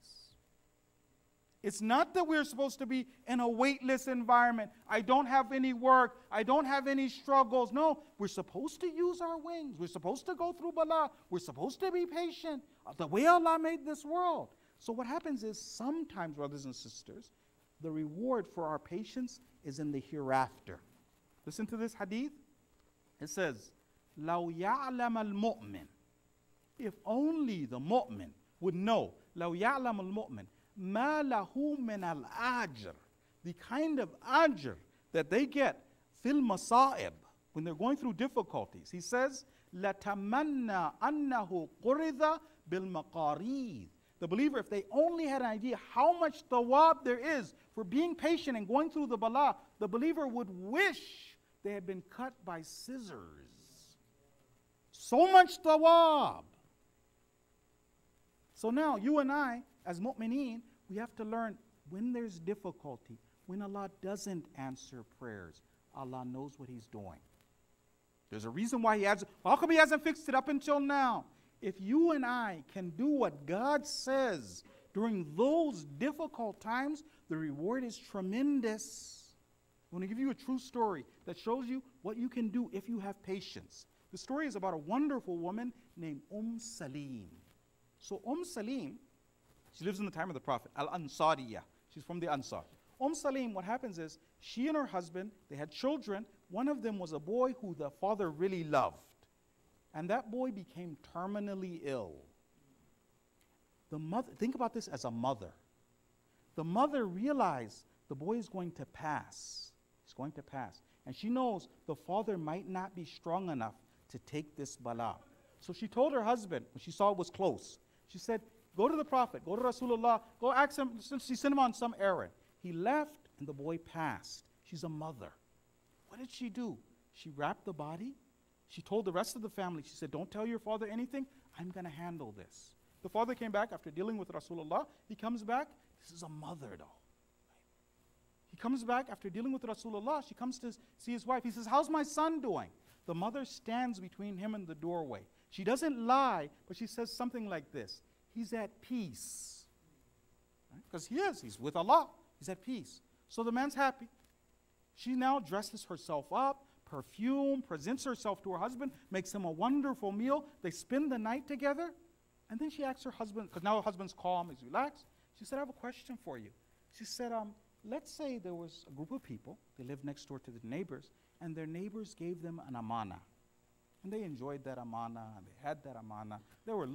It's not that we're supposed to be in a weightless environment. I don't have any work. I don't have any struggles. No, we're supposed to use our wings. We're supposed to go through bala. We're supposed to be patient. The way Allah made this world. So what happens is sometimes, brothers and sisters, the reward for our patience is in the hereafter. Listen to this hadith. It says, لَوْ يَعْلَمَ الْمُؤْمِنِ. If only the mu'min would know, لَوْ يَعْلَمَ الْمُؤْمِنِ مَا لَهُ مِنَ الْأَجْرِ. The kind of ajr that they get fil masa'ib, when they're going through difficulties. He says, لَتَمَنَّى أَنَّهُ قُرِذَ بِالْمَقَارِيدِ. The believer, if they only had an idea how much thawab there is for being patient and going through the bala, the believer would wish they had been cut by scissors. So much thawab. So now, you and I, as mu'mineen, we have to learn when there's difficulty, when Allah doesn't answer prayers, Allah knows what He's doing. There's a reason why He hasn't. How come He hasn't fixed it up until now? If you and I can do what God says during those difficult times, the reward is tremendous. I want to give you a true story that shows you what you can do if you have patience. The story is about a wonderful woman named Salim. So Salim, she lives in the time of the Prophet, Al-Ansariya. She's from the Ansar. Salim, what happens is, she and her husband, they had children. One of them was a boy who the father really loved. And that boy became terminally ill. The mother, think about this as a mother. The mother realized the boy is going to pass. He's going to pass. And she knows the father might not be strong enough to take this bala. So she told her husband, when she saw it was close, she said, go to the Prophet, go to Rasulullah, go ask him, she sent him on some errand. He left and the boy passed. She's a mother. What did she do? She wrapped the body. She told the rest of the family, she said, don't tell your father anything. I'm going to handle this. The father came back after dealing with Rasulullah. He comes back. This is a mother though. He comes back after dealing with Rasulullah. She comes to see his wife. He says, how's my son doing? The mother stands between him and the doorway. She doesn't lie, but she says something like this. He's at peace. Because he is. He's with Allah. He's at peace. So the man's happy. She now dresses herself up, perfume, presents herself to her husband, makes him a wonderful meal. They spend the night together. And then she asks her husband, because now her husband's calm, he's relaxed. She said, I have a question for you. She said, let's say there was a group of people, they lived next door to the neighbors, and their neighbors gave them an amana. And they enjoyed that amana, and they had that amana. They were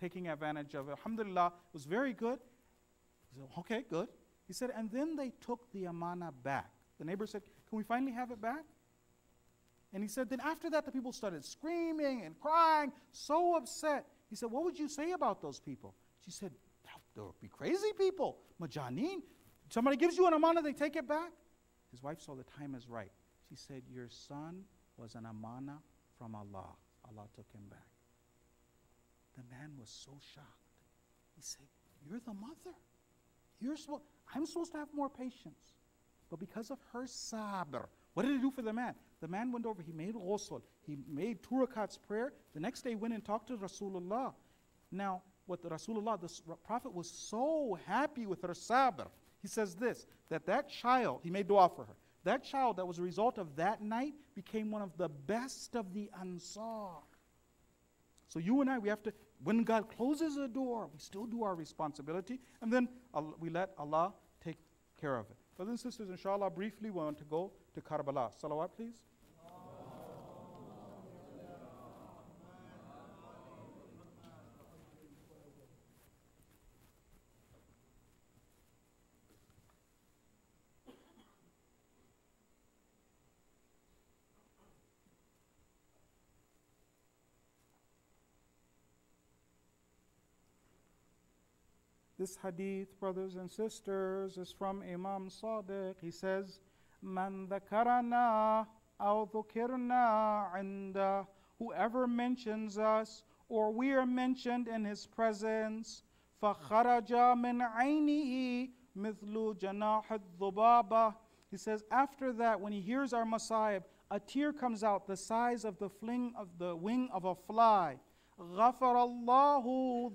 taking advantage of it. Alhamdulillah, it was very good. He said, okay, good. He said, and then they took the amana back. The neighbor said, can we finally have it back? And he said, then after that, the people started screaming and crying, so upset. He said, what would you say about those people? She said, there would be crazy people, majaneen. Somebody gives you an amana, they take it back. His wife saw the time is right. She said, your son was an amana from Allah. Allah took him back. The man was so shocked. He said, you're the mother. I'm supposed to have more patience. But because of her sabr, what did it do for the man? The man went over, he made ghusl, he made 2 rakats prayer. The next day went and talked to Rasulullah. Now, what the Prophet was so happy with her sabr. He says this, that child, he made dua for her. That child that was a result of that night became one of the best of the Ansar. So you and I, we have to, when God closes a door, we still do our responsibility, and then we let Allah take care of it. Brothers and sisters, inshallah, briefly we want to go to Karbala. Salawat, please. This hadith, brothers and sisters, is from Imam Sadiq. He says, Man dhakarana aw dhukirna inda. Whoever mentions us, or we are mentioned in his presence, فَخَرَجَ مِنْ عَيْنِهِ مِثْلُ جَنَاحِ الضُّبَابَةِ. He says, after that, when he hears our masayib, a tear comes out the size of the wing of a fly. غَفَرَ اللَّهُ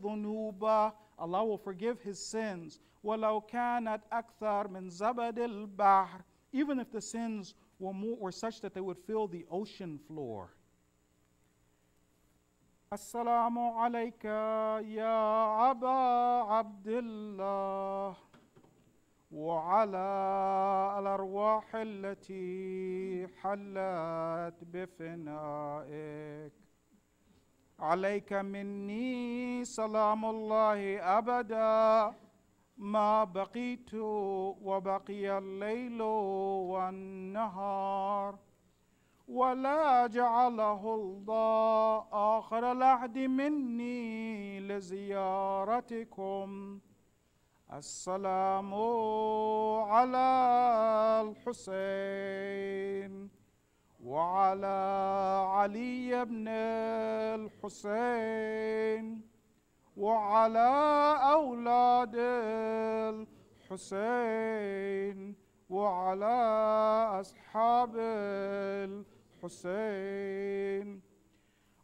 ذُنُوبًا. Allah will forgive his sins. وَلَوْ كَانَتْ أَكْثَرْ مِنْ زَبَدِ الْبَحْرِ. Even if the sins were such that they would fill the ocean floor. Assalamu alayka ya Aba Abdullah wa ala al-arwah allati hallat bifina'ik. عليك مني سلام الله أبدا ما بقيت وبقي الليل والنهار ولا جعله الله آخر العهد مني لزيارتكم. السلام على الحسين وعلى علي بن الحسين وعلى أولاد الحسين وعلى أصحاب الحسين.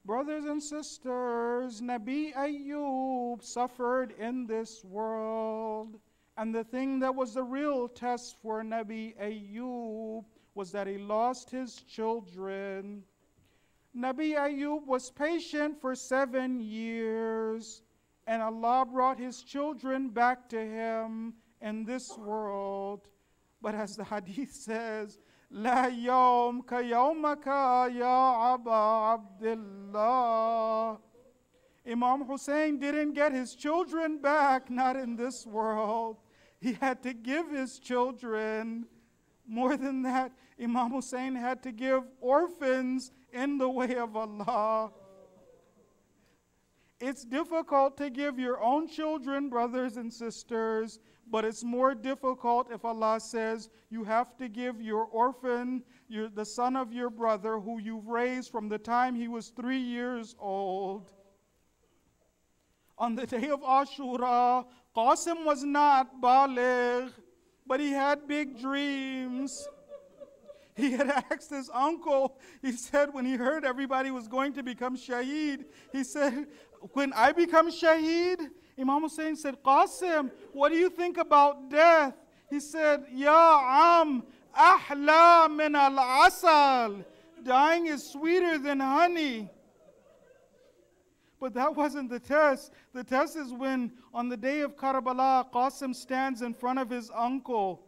Brothers and sisters, Nabi Ayyub suffered in this world. And the thing that was the real test for Nabi Ayyub was that he lost his children. Nabi Ayyub was patient for 7 years, and Allah brought his children back to him in this world. But as the hadith says, La yawm ka yawmaka ya Aba Abdullah. Imam Hussein didn't get his children back, not in this world. He had to give his children. More than that, Imam Hussein had to give orphans in the way of Allah. It's difficult to give your own children, brothers and sisters, but it's more difficult if Allah says you have to give your orphan, the son of your brother who you've raised from the time he was 3 years old. On the day of Ashura, Qasim was not baligh, but he had big dreams. He had asked his uncle, he said when he heard everybody was going to become shaheed, he said, when I become shaheed, Imam Hussein said, Qasim, what do you think about death? He said, Ya Am, ahla min al-asal. Dying is sweeter than honey. But that wasn't the test. The test is when, on the day of Karbala, Qasim stands in front of his uncle.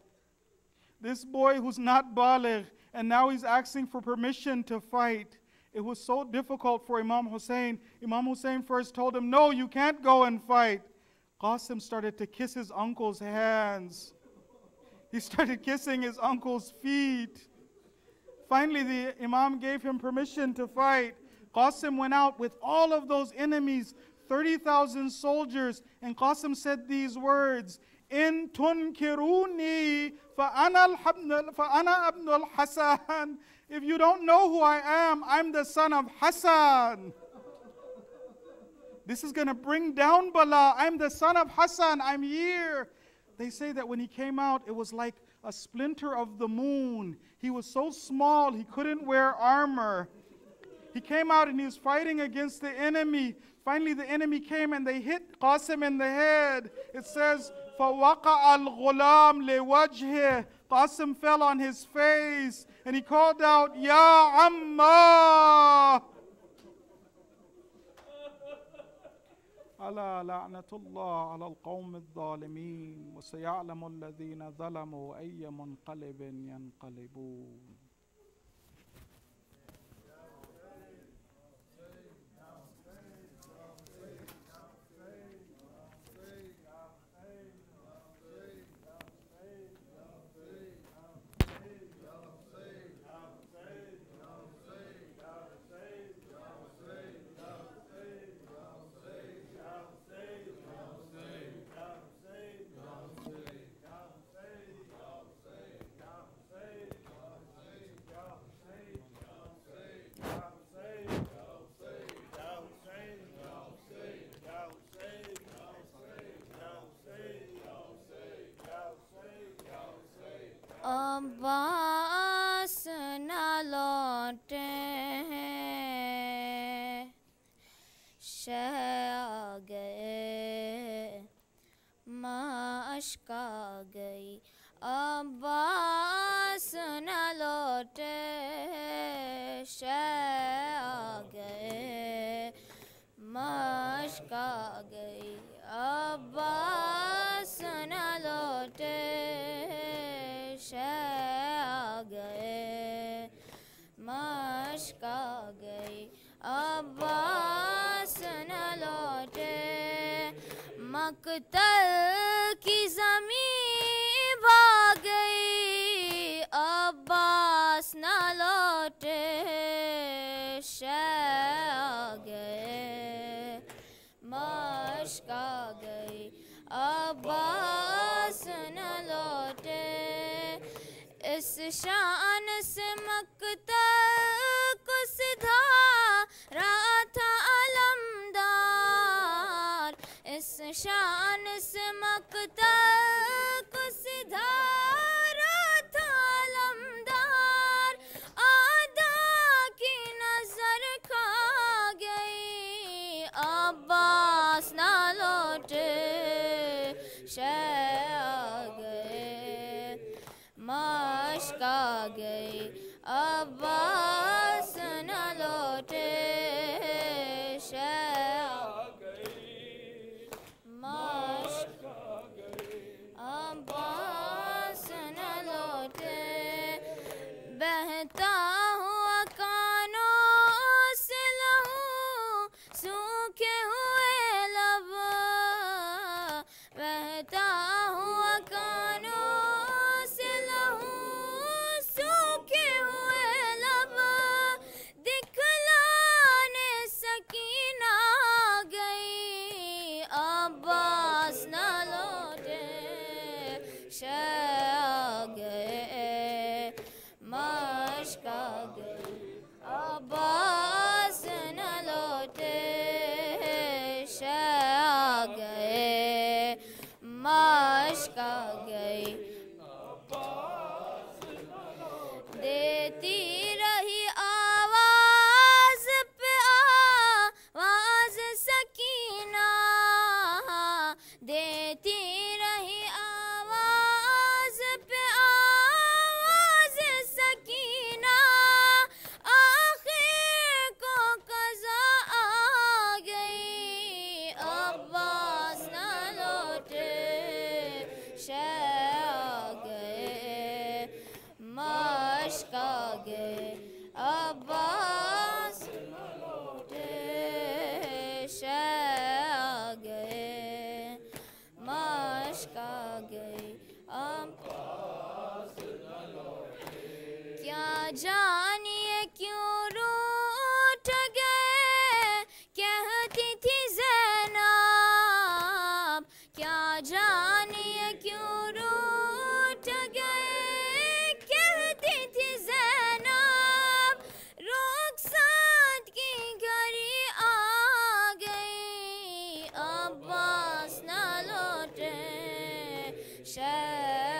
This boy who's not baligh, and now he's asking for permission to fight. It was so difficult for Imam Hussein. Imam Hussein first told him, no, you can't go and fight. Qasim started to kiss his uncle's hands. He started kissing his uncle's feet. Finally, the Imam gave him permission to fight. Qasim went out with all of those enemies, 30,000 soldiers, and Qasim said these words, In tunkiruni fa'ana ibn al-Hasan. If you don't know who I am, I'm the son of Hassan. This is going to bring down Bala. I'm the son of Hassan. I'm here. They say that when he came out, it was like a splinter of the moon. He was so small, he couldn't wear armor. He came out and he was fighting against the enemy. Finally, the enemy came and they hit Qasim in the head. It says, فَوَقَعَ الْغُلَامِ لِوَجْهِهِ. Qasim fell on his face and he called out, Ya Amma! ألا لعنة الله على القوم الظالمين وسيعلم الذين ظلموا أي منقلب ينقلبون. अब्बास न लौटे हैं शह आ गए माँ अश्क आ गई अब्बास न लौटे शह आ गए माँ अश्क आ गई अब्बास न लौटे आ गए मश्क आ गई अब्बास न लौटे मक्तल की ज़मीं भाग गई अब्बास न लौटे आ गए मश्क आ गई अब्बास न लौटे इस शान से मक्तल को सिधा रहा था अलमदार शान से मकता को सिधारा था लमदार, आधा की नजर खा गई, अब्बास ना लौटे शह आ गए, मश्क आ गई, अब्बास ना लौटे शह आ गई, मश्क आ गई, अब्बास ना लौटे। बहता हुआ कानों से लहू, सूखे हुए लब, बहता हुआ कानों से लहू, सूखे हुए लब, दिखलाने सकीना गई, अब्बास ना लौटे शह आ गए, मश्क आ गई, अब्बास ना लौटे शह आ गए, मश्क आ गई, देती रही आवाज पे आवाज सकीना, देती रही आवाज पे आवाज सकीना, आखिर को क़ज़ा आ गई, अब्बास ना लौटे शह आ गए, मश्क आ गए, अब्बास ना लौटे शह आ गए, मश्क आ गई, अब्बास ना लौटे। क्या जानिए क्यों रूठ गए, कहती थी ज़ैनब, क्या जानिए क्यों रूठ गए, कहती थी ज़ैनब, रुखसात की घड़ी आ गई, अब्बास ना लौटे शह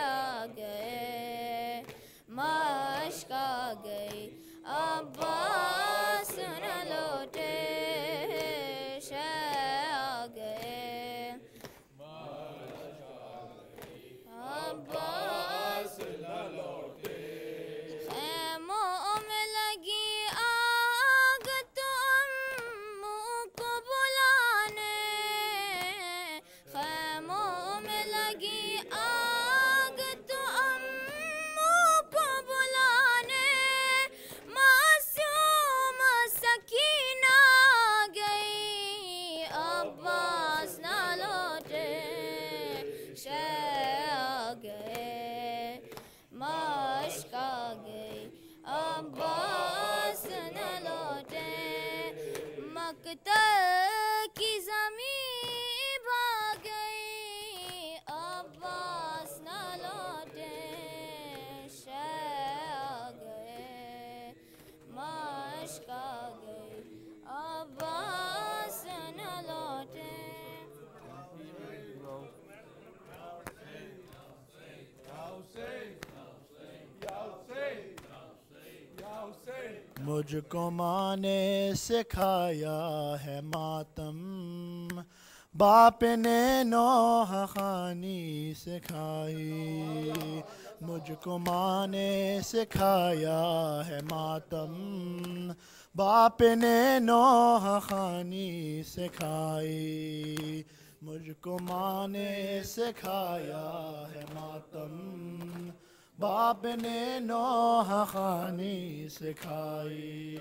आ गए, मश्क आ गई, अब्बास ना लौटे शह आ गए, अब्बास ना लौटे। खैमों में लगी आग तो अम्मू को बुलाने, खैमों में लगी आग तो अम्मू को बुलाने, मासूम सकीना गई, अब्बास ना लौटे शह आ गए, मश्क आ गई, अब्बास न लौटे, मकतल की ज़मीं भाग गई, अब्बास न लौटे शह आ गए, मश्क आ गई, अब्बास न लौटे। मुझको माँ ने सिखाया है मातम, बाप ने नौह खानी सिखाई, मुझको माँ ने सिखाया है मातम, बाप ने नौह खानी सिखाई, मुझको माँ ने सिखाया है मातम, बाप ने नौह खानी सिखाई,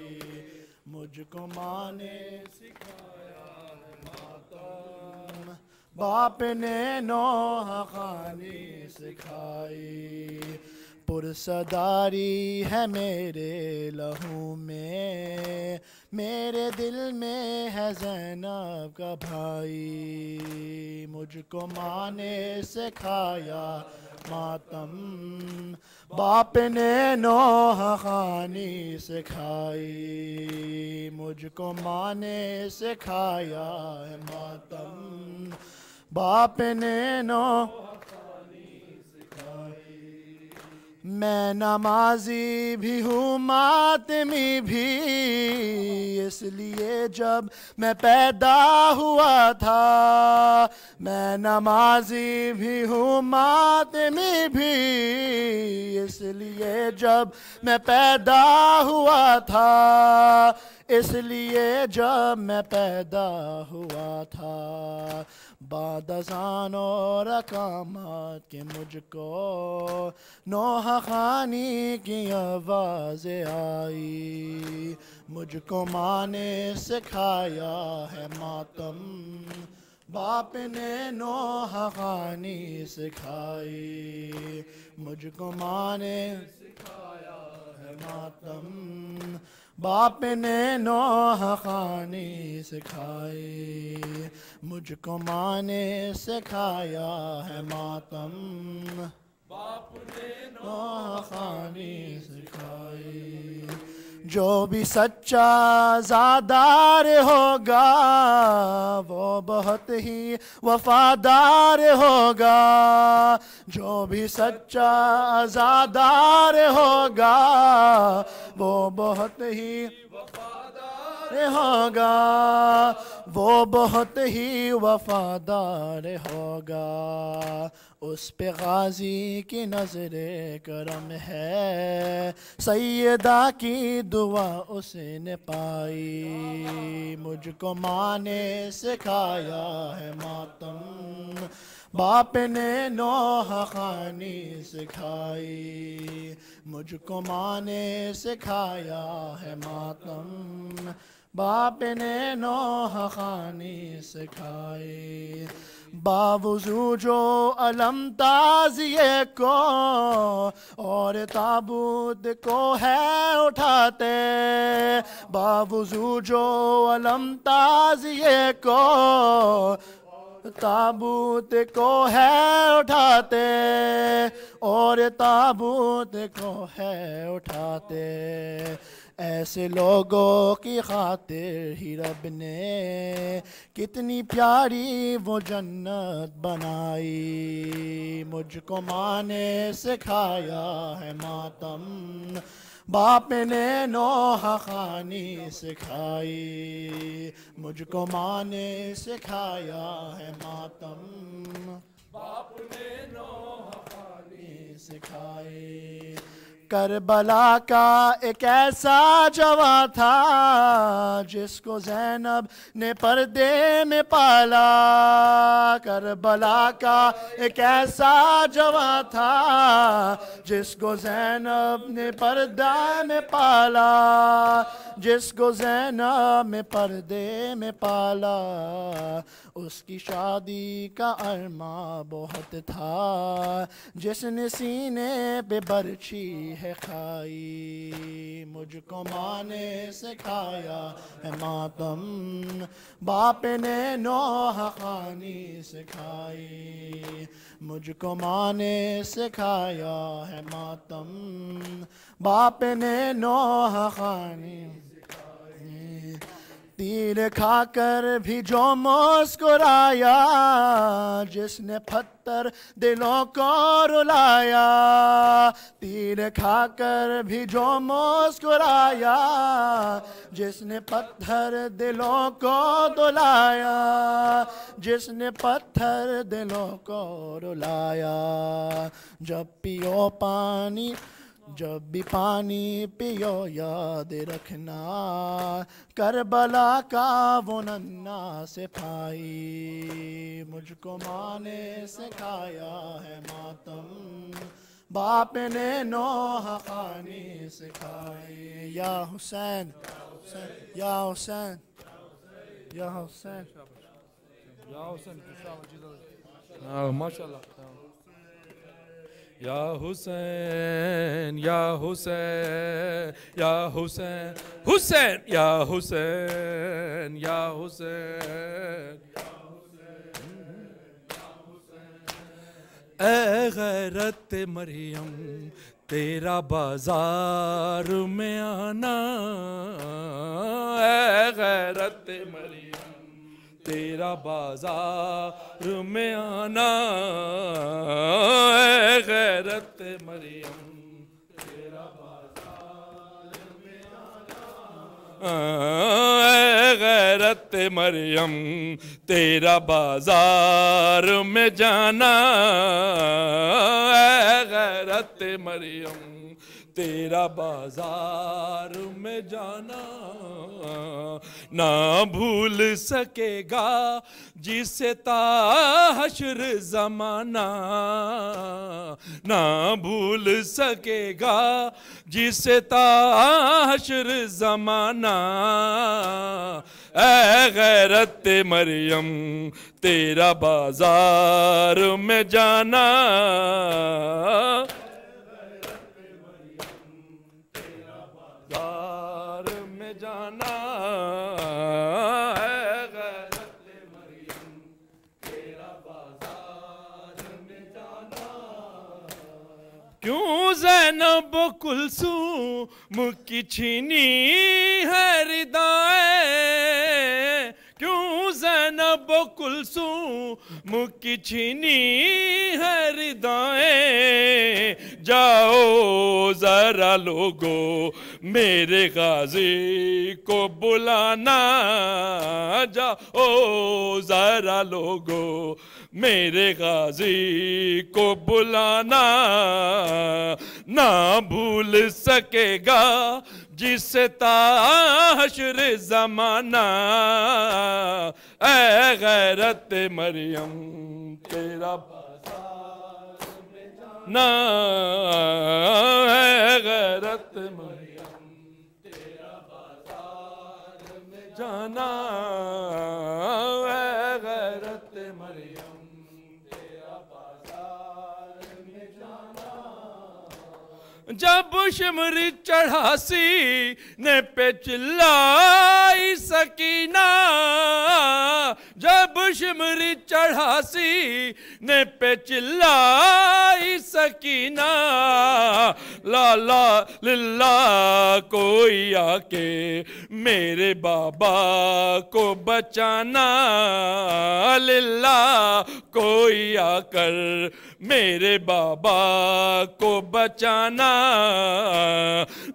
मुझको माँ ने सिखाया है मातम, बाप ने नौह खानी सिखाई, पुरसदारी है मेरे लहू में, मेरे दिल में है ज़ैनब का भाई, मुझको माँ ने सिखाया मातम, बाप ने नौह खानी सिखाई, मुझको माँ ने सिखाया है मातम, باپ نے نو میں نمازی بھی ہوں ماتمی بھی، اس لیے جب میں پیدا ہوا تھا، میں نمازی بھی ہوں ماتمی بھی، اس لیے جب میں پیدا ہوا تھا، اس لیے جب میں پیدا ہوا تھا، بعد ازاں اور اقامات کے مجھ کو نوح خوانی کی آواز آئی، مجھ کو ماں نے سکھایا ہے ماتم، باپ نے نوح خوانی سکھائی، مجھ کو ماں نے سکھایا ہے ماتم، باپ نے نوح خوانی سکھائی، مجھ کو ماں نے سکھایا ہے ماتم، باپ نے نوح خوانی سکھائی، جو بھی سچا عزادار ہوگا وہ بہت ہی وفادار ہوگا، جو بھی سچا عزادار ہوگا وہ بہت ہی وفادار ہوگا، وہ بہت ہی وفادار ہوگا، اس پہ غازی کی نظر کرم ہے، سیدہ کی دعا اس نے پائی، مجھ کو ماں نے سکھایا ہے ماتم، باپ نے نوح خوانی سکھائی، مجھ کو ماں نے سکھایا ہے ماتم، باپ نے نوح خوانی سکھائی، باوضو جو علم تعزیے کو اور تابوت کو ہے اٹھاتے، باوضو جو علم تعزیے کو تابوت کو ہے اٹھاتے، اور تابوت کو ہے اٹھاتے، ایسے لوگوں کی خاطر ہی رب نے کتنی پیاری وہ جنت بنائی، مجھ کو ماں نے سکھایا ہے ماتم، باپ نے نوح خوانی سکھائی، مجھ کو ماں نے سکھایا ہے ماتم، باپ نے نوح خوانی سکھائی، کربلا کا ایک ایسا جواں تھا جس کو زینب نے پردے میں پالا، کربلا کا ایک ایسا جواں تھا جس کو زینب نے پردہ میں پالا، جس کو زینب میں پردے میں پالا، اس کی شادی کا ارماں بہت تھا، جس نے سینے پہ برچھی ہے کھائی، مجھ کو ماں نے سکھایا ہے ماتم، باپ نے نوح خوانی سکھائی، مجھ کو ماں نے سکھایا ہے ماتم، باپ نے نوح خوانی سکھائی، تیر کھا کر بھی جو مسکرایا، جس نے پتھر دلوں کو رلایا، تیر کھا کر بھی جو مسکرایا، جس نے پتھر دلوں کو رلایا، جس نے پتھر دلوں کو رلایا، جب پیو پانی، جب بھی پانی پیو یاد رکھنا، کربلا کا وہ ننھا سپاہی، مجھ کو ماں نے سکھایا ہے ماتم، باپ نے نوح خوانی سکھائی، یا حسین یا حسین یا حسین یا حسین، ماشاء اللہ، یا حسین یا حسین یا حسین، حسین یا حسین یا حسین، اے غیرت مریم تیرا بازار میں آنا، اے غیرت مریم تیرا بازار میں آنا، اے غیرت مریم تیرا بازار میں آنا، اے غیرت مریم تیرا بازار میں جانا، اے غیرت مریم تیرا بازار میں جانا، نہ بھول سکے گا جسے تا حشر زمانہ، نہ بھول سکے گا جسے تا حشر زمانہ، اے غیرت مریم تیرا بازار میں جانا، بازار میں جانا، اے غیرت مریم تیرا بازار میں جانا، کیوں زینب و کلثوم کی چھینی ہے ردائیں، کیوں زینب و کلثوم کی چھینی ہے ردائیں، جاؤ ذرا لوگو میرے غازی کو بلانا، جاؤ ذرا لوگو میرے غازی کو بلانا، نہ بھول سکے گا جسے تا حشر زمانہ، اے غیرت مریم تیرا بازار میں جانا، اے غیرت مریم تیرا بازار میں جانا، اے غیرت مریم تیرا بازار میں جانا، جب شمری چڑھا سینے پہ چلائی سکینہ، جب شمری چڑھا سینے پہ چلائی سکینہ، لا لا للہ کوئی آ کے میرے بابا کو بچانا، للہ کوئی آ کر میرے بابا کو بچانا،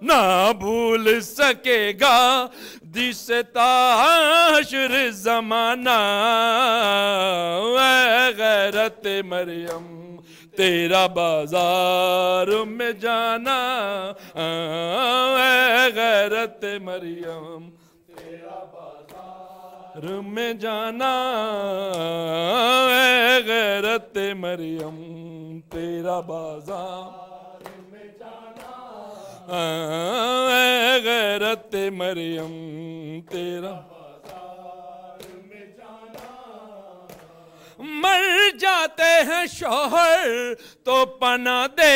نہ بھول سکے گا جسے تا حشر زمانہ، اے غیرت مریم تیرا بازار میں جانا، اے غیرت مریم تیرا بازار میں جانا، اے غیرت مریم تیرا بازار میں جانا، اے غیرت مریم تیرا بازار میں جانا، مر جاتے ہیں شوہر تو پناہ دے